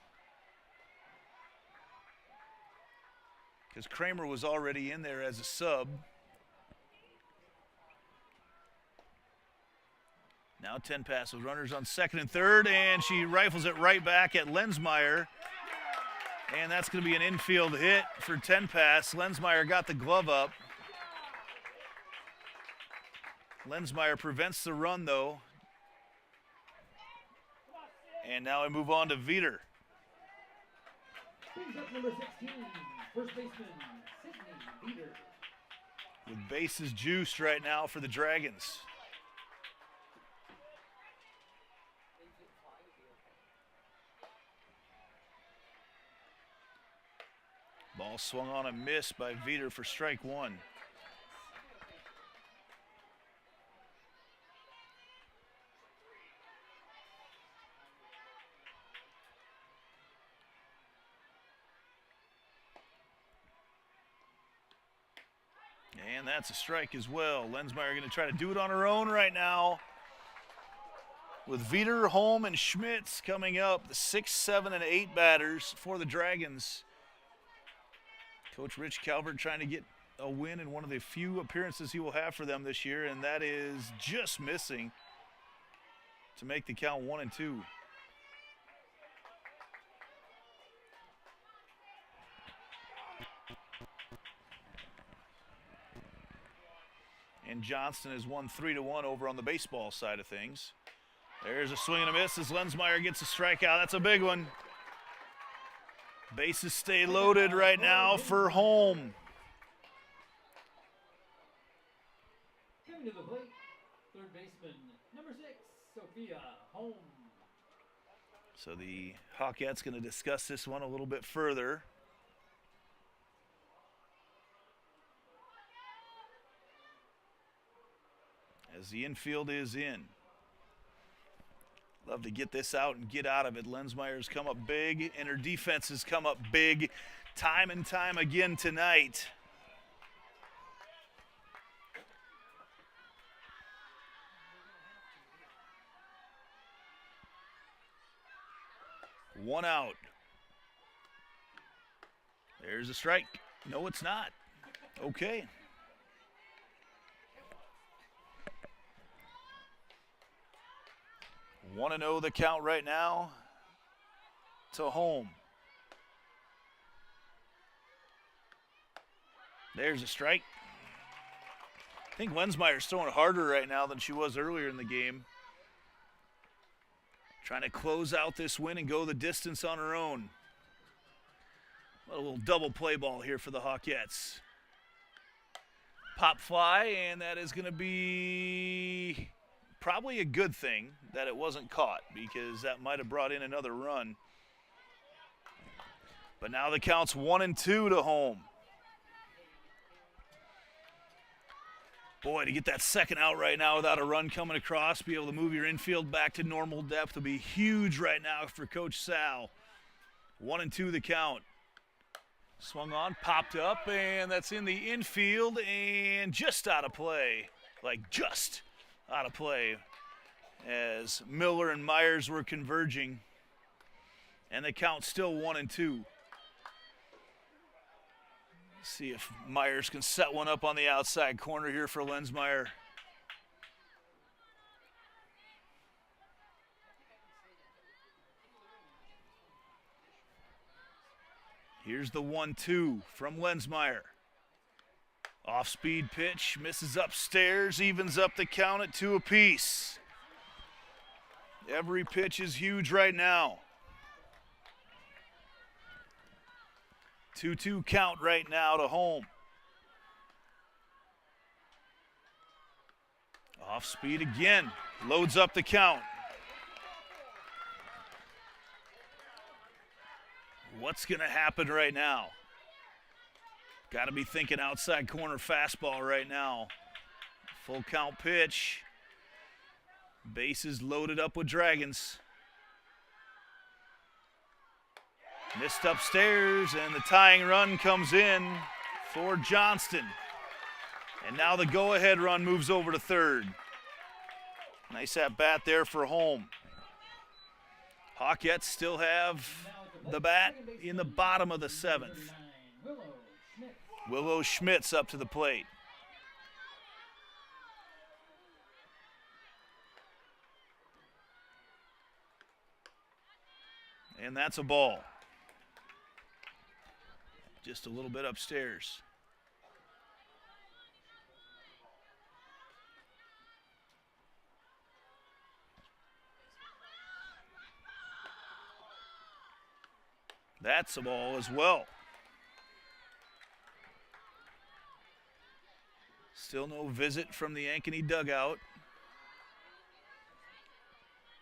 Because Kramer was already in there as a sub. Now 10 pass with runners on second and third, and she rifles it right back at Lensmeyer. And that's going to be an infield hit for 10 pass. Lensmeyer got the glove up. Lensmeyer prevents the run, though. And now we move on to Veter. Brings up number 16, first baseman, Sydney Veter. With bases juiced right now for the Dragons. Ball swung on and missed by Veter for strike one. And that's a strike as well. Lensmeyer going to try to do it on her own right now. With Veter, Holm, and Schmitz coming up, the 6, 7, and 8 batters for the Dragons. Coach Rich Calvert trying to get a win in one of the few appearances he will have for them this year, and that is just missing to make the count 1-2. And Johnston has won 3-1 over on the baseball side of things. There's a swing and a miss as Lensmeyer gets a strikeout. That's a big one. Bases stay loaded right now for Holm. Coming to the plate, third baseman, number 6, Sophia Holm. So the Hawkettes going to discuss this one a little bit further. As the infield is in. Love to get this out and get out of it. Lensmeyer's come up big, and her defense has come up big time and time again tonight. One out. There's a strike. No, it's not. Okay. 1-0 the count right now to Holm. There's a strike. I think Lensmeyer's throwing harder right now than she was earlier in the game. Trying to close out this win and go the distance on her own. A little double play ball here for the Hawkettes. Pop fly, and that is going to be probably a good thing that it wasn't caught, because that might have brought in another run. But now the count's 1-2 to home. Boy, to get that second out right now without a run coming across, be able to move your infield back to normal depth will be huge right now for Coach Sal. 1-2 the count. Swung on, popped up, and that's in the infield and just out of play. Like just out of play as Miller and Myers were converging. And the count's still 1-2. See if Myers can set one up on the outside corner here for Lensmeyer. Here's the 1-2 from Lensmeyer. Off-speed pitch, misses upstairs, evens up the count at 2 apiece. Every pitch is huge right now. 2-2 count right now to home. Off speed again, loads up the count. What's going to happen right now? Got to be thinking outside corner fastball right now. Full count pitch. Bases loaded up with Dragons. Missed upstairs, and the tying run comes in for Johnston. And now the go-ahead run moves over to third. Nice at-bat there for home. Hawkettes still have the bat in the bottom of the 7th. Willow Schmitz up to the plate. And that's a ball. Just a little bit upstairs. That's a ball as well. Still no visit from the Ankeny dugout.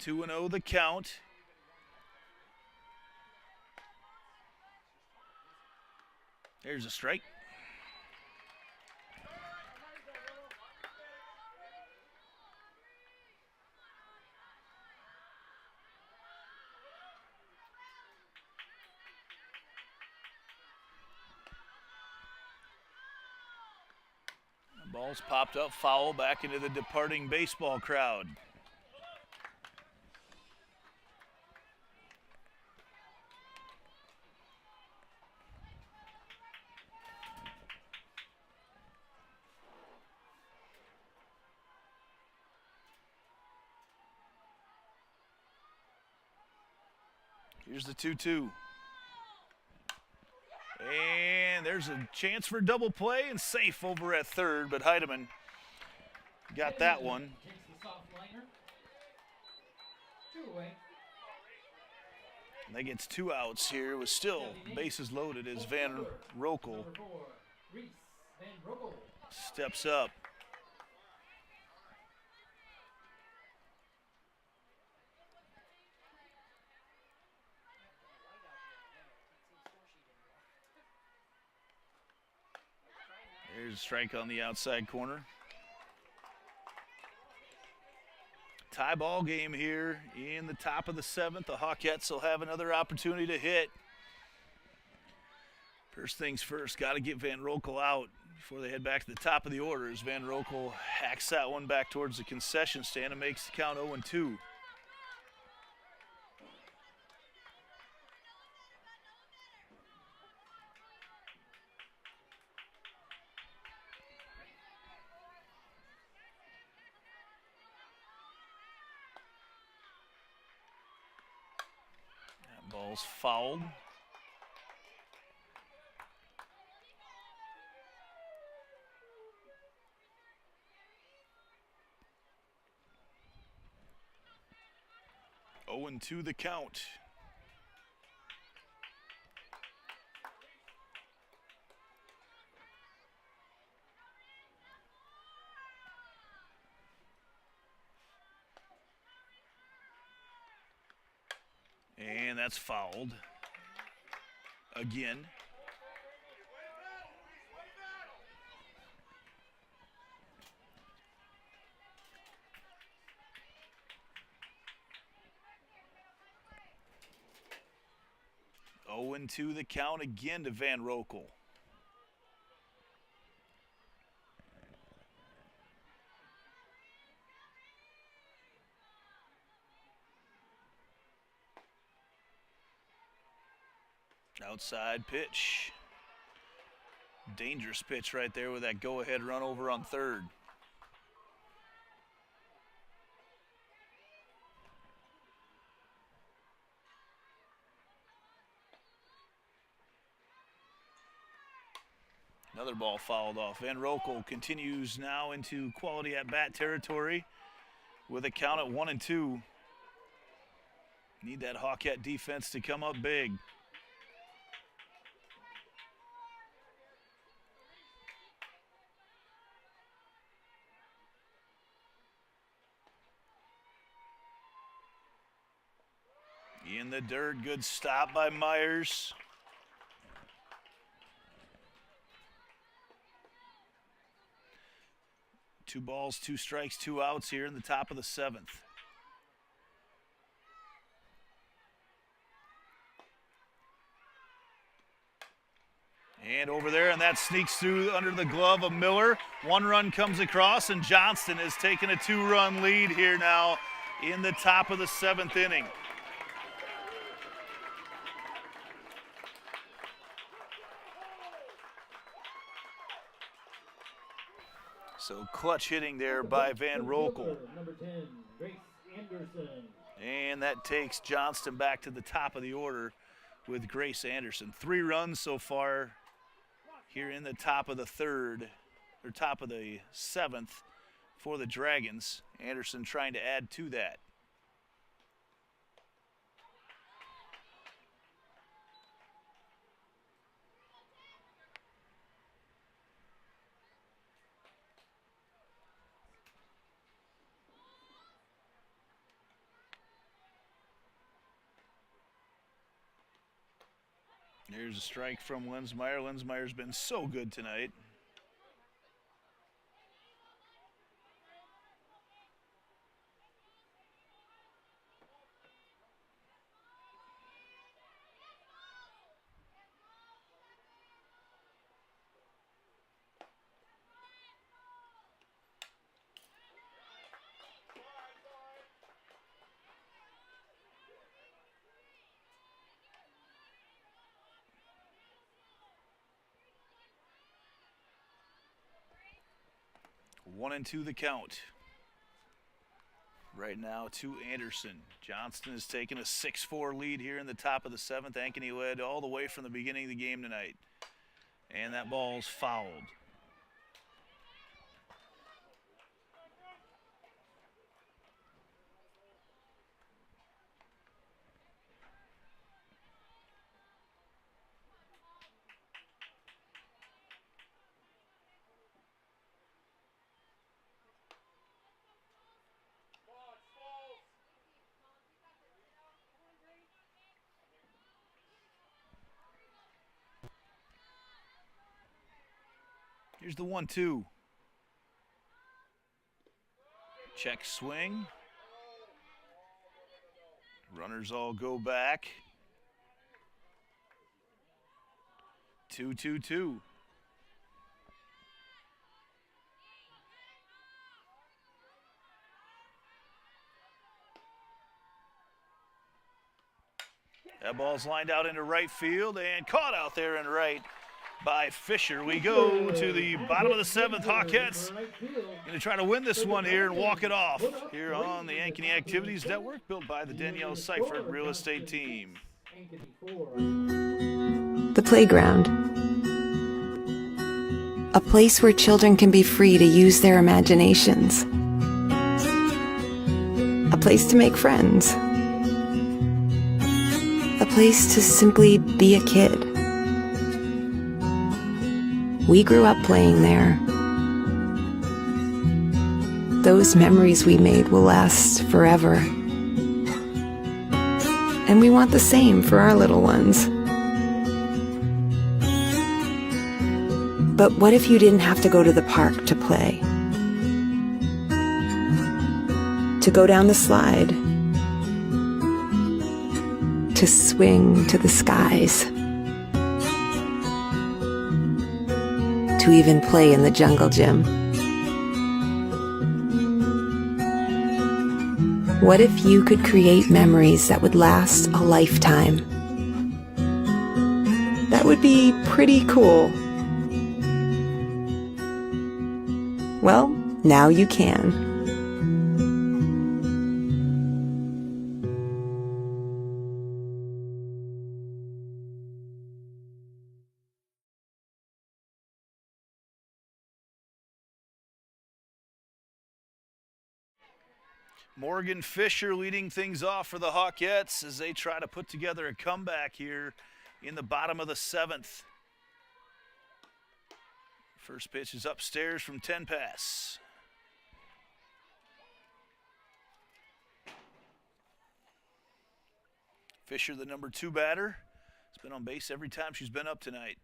2-0 the count. There's a strike. The ball's popped up, foul back into the departing baseball crowd. Here's the 2-2. And there's a chance for double play and safe over at third, but Heidemann got that one. Takes the soft liner. 2 away. And that gets 2 outs here. It was still bases loaded as Van Rokel Number 4, Reese Van Rokel. steps up. There's a strike on the outside corner. Tie ball game here in the top of the 7th. The Hawkettes will have another opportunity to hit. First things first, got to get Van Rokel out before they head back to the top of the order as Van Rokel hacks that one back towards the concession stand and makes the count 0-2. Ball's fouled. Oh, and 2 the count. And that's fouled. again. Oh, and 2 the count again to Van Rokel. Outside pitch. Dangerous pitch right there with that go-ahead run over on third. Another ball fouled off. Van Rokel continues now into quality at-bat territory with a count at 1-2. Need that Hawkette defense to come up big. In the dirt, good stop by Myers. Two balls, 2 strikes, 2 outs here in the top of the 7th. And over there, and that sneaks through under the glove of Miller. 1 run comes across, and Johnston has taken a 2-run lead here now in the top of the 7th inning. So clutch hitting there by Van Rokel. Number 10, Grace Anderson. And that takes Johnston back to the top of the order with Grace Anderson. 3 runs so far here in the top of the 3rd, or top of the 7th for the Dragons. Anderson trying to add to that. Here's a strike from Lensmeyer. Lensmeyer's been so good tonight. One and 2 the count. Right now to Anderson. Johnston has taken a 6-4 lead here in the top of the 7th. Ankeny led all the way from the beginning of the game tonight. And that ball's fouled. Here's the 1-2. Check swing. Runners all go back. 2-2-2. That ball's lined out into right field and caught out there in right by Fisher. We go to the bottom of the 7th. Hawkettes going to try to win this one here and walk it off here on the Ankeny Activities Network, built by the Danielle Seifert Real Estate Team. The playground. A place where children can be free to use their imaginations. A place to make friends. A place to simply be a kid. We grew up playing there. Those memories we made will last forever. And we want the same for our little ones. But what if you didn't have to go to the park to play? To go down the slide? To swing to the skies? To even play in the jungle gym? What if you could create memories that would last a lifetime? That would be pretty cool. Well, now you can. Morgan Fisher leading things off for the Hawkettes as they try to put together a comeback here in the bottom of the 7th. First pitch is upstairs from 10 pass. Fisher, the number 2 batter, has been on base every time she's been up tonight.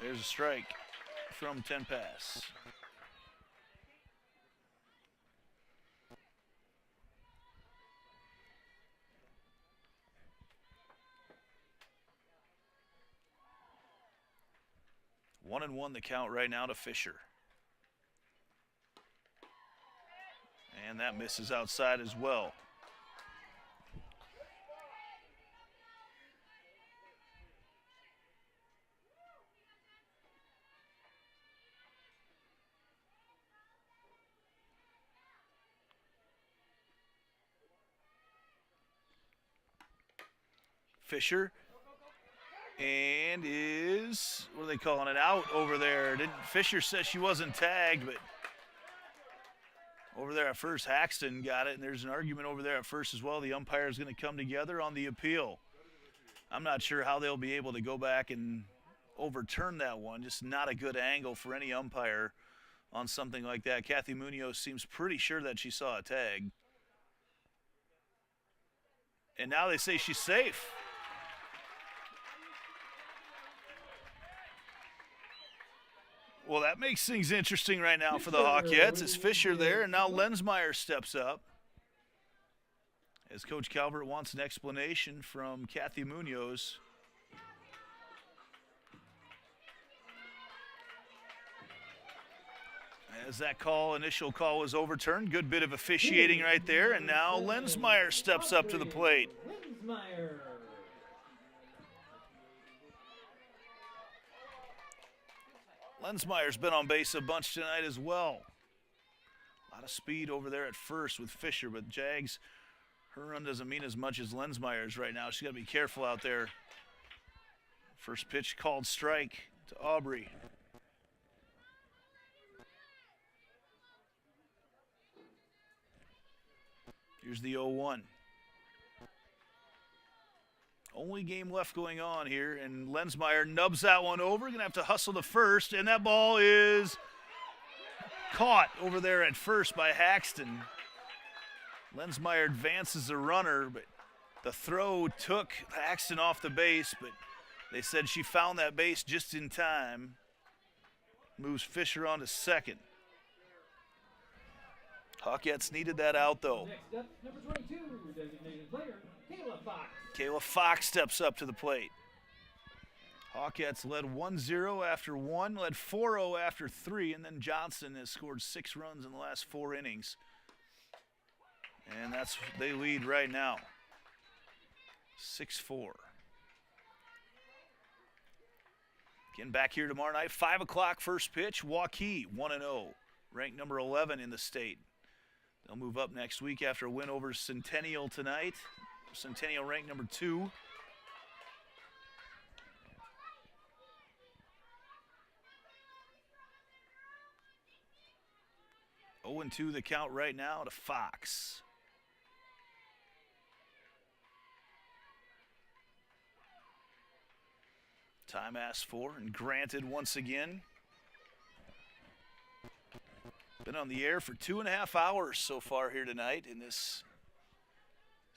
There's a strike from 10 pass. One and one the count right now to Fisher. And that misses outside as well. Fisher, and is, what are they calling it, out over there. Fisher says she wasn't tagged, but over there at first, Haxton got it, and there's an argument over there at first as well. The umpire is going to come together on the appeal. I'm not sure how they'll be able to go back and overturn that one. Just not a good angle for any umpire on something like that. Kathy Munoz seems pretty sure that she saw a tag. And now they say she's safe. Well, that makes things interesting right now for the Hawkettes. It's Fisher there, and now Lensmeyer steps up. As Coach Calvert wants an explanation from Kathy Munoz. As that initial call was overturned, good bit of officiating right there, and now Lensmeyer steps up to the plate. Lensmeyer. Lensmeyer's been on base a bunch tonight as well. A lot of speed over there at first with Fisher, but Jags, her run doesn't mean as much as Lensmeyer's right now. She's got to be careful out there. First pitch called strike to Aubrey. Here's the 0-1. Only game left going on here, and Lensmeyer nubs that one over. Going to have to hustle to first, and that ball is caught over there at first by Haxton. Lensmeyer advances the runner, but the throw took Haxton off the base, but they said she found that base just in time. Moves Fisher on to second. Hawkettes needed that out, though. Next up, number 22, designated player, Kayla Fox. Kayla Fox steps up to the plate. Hawkettes led 1-0 after 1, led 4-0 after 3, and then Johnston has scored 6 runs in the last 4 innings. And they lead right now, 6-4. Again, back here tomorrow night, 5 o'clock first pitch, Waukee 1-0, ranked number 11 in the state. They'll move up next week after a win over Centennial tonight. Centennial ranked number 2. Oh, 0-2 the count right now to Fox. Time asked for and granted once again. Been on the air for 2.5 hours so far here tonight in this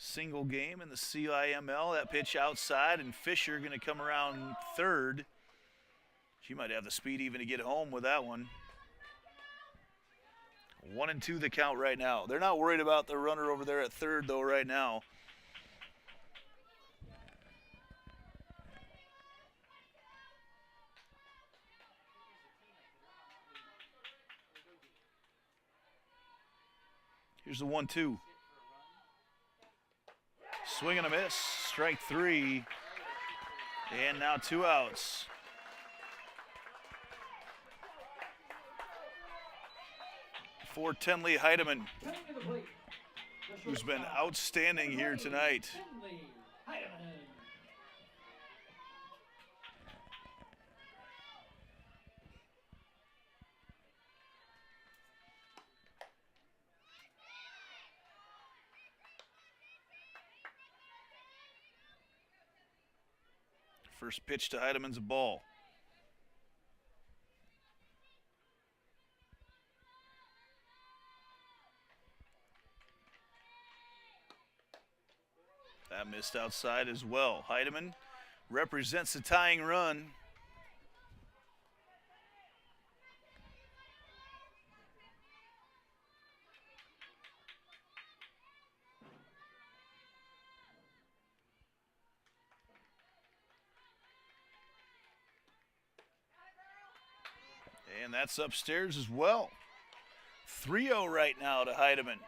single game in the CIML. That pitch outside, and Fisher going to come around third. She might have the speed even to get home with that one. 1-2 the count right now. They're not worried about the runner over there at third, though, right now. Here's the 1-2. Swing and a miss, strike 3, and now 2 outs. For Tenley Heidemann, who's been outstanding here tonight. First pitch to Heidemann's a ball. That missed outside as well. Heidemann represents the tying run. And that's upstairs as well. 3-0 right now to Heidemann.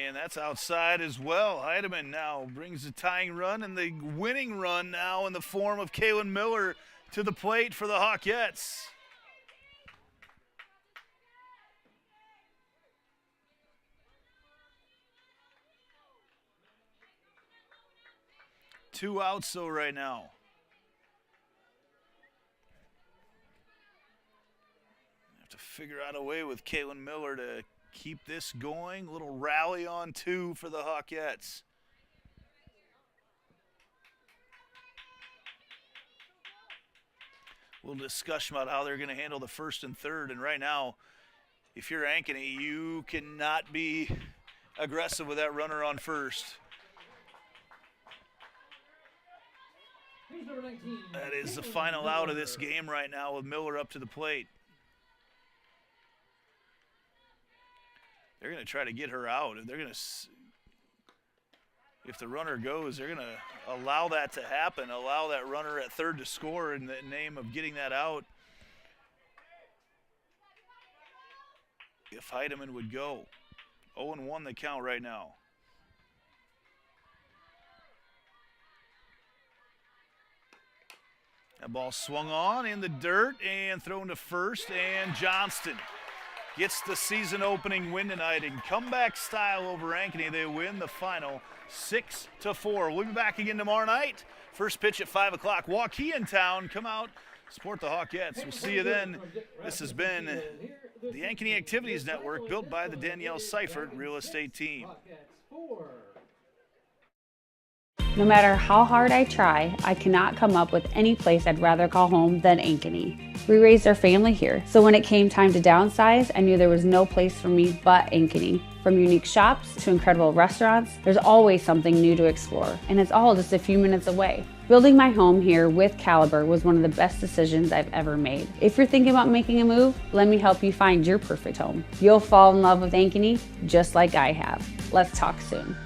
And that's outside as well. Heidemann now brings the tying run and the winning run now in the form of Kaylin Miller to the plate for the Hawkettes. Two outs though right now. Have to figure out a way with Kaylin Miller to keep this going. A little rally on 2 for the Hawkettes. We'll discuss about how they're going to handle the first and third. And right now, if you're Ankeny, you cannot be aggressive with that runner on first. That is the final out of this game right now with Miller up to the plate. They're going to try to get her out. They're going to, if the runner goes, they're going to allow that to happen, allow that runner at third to score in the name of getting that out. If Heidemann would go. 0-1 the count right now. That ball swung on in the dirt and thrown to first, and Johnston gets the season opening win tonight in comeback style over Ankeny. They win the final 6-4. We'll be back again tomorrow night. First pitch at 5 o'clock. Waukegan Town, come out, support the Hawkettes. We'll see you then. This has been the Ankeny Activities Network, built by the Danielle Seifert Real Estate Team. No matter how hard I try, I cannot come up with any place I'd rather call home than Ankeny. We raised our family here, so when it came time to downsize, I knew there was no place for me but Ankeny. From unique shops to incredible restaurants, there's always something new to explore, and it's all just a few minutes away. Building my home here with Caliber was one of the best decisions I've ever made. If you're thinking about making a move, let me help you find your perfect home. You'll fall in love with Ankeny just like I have. Let's talk soon.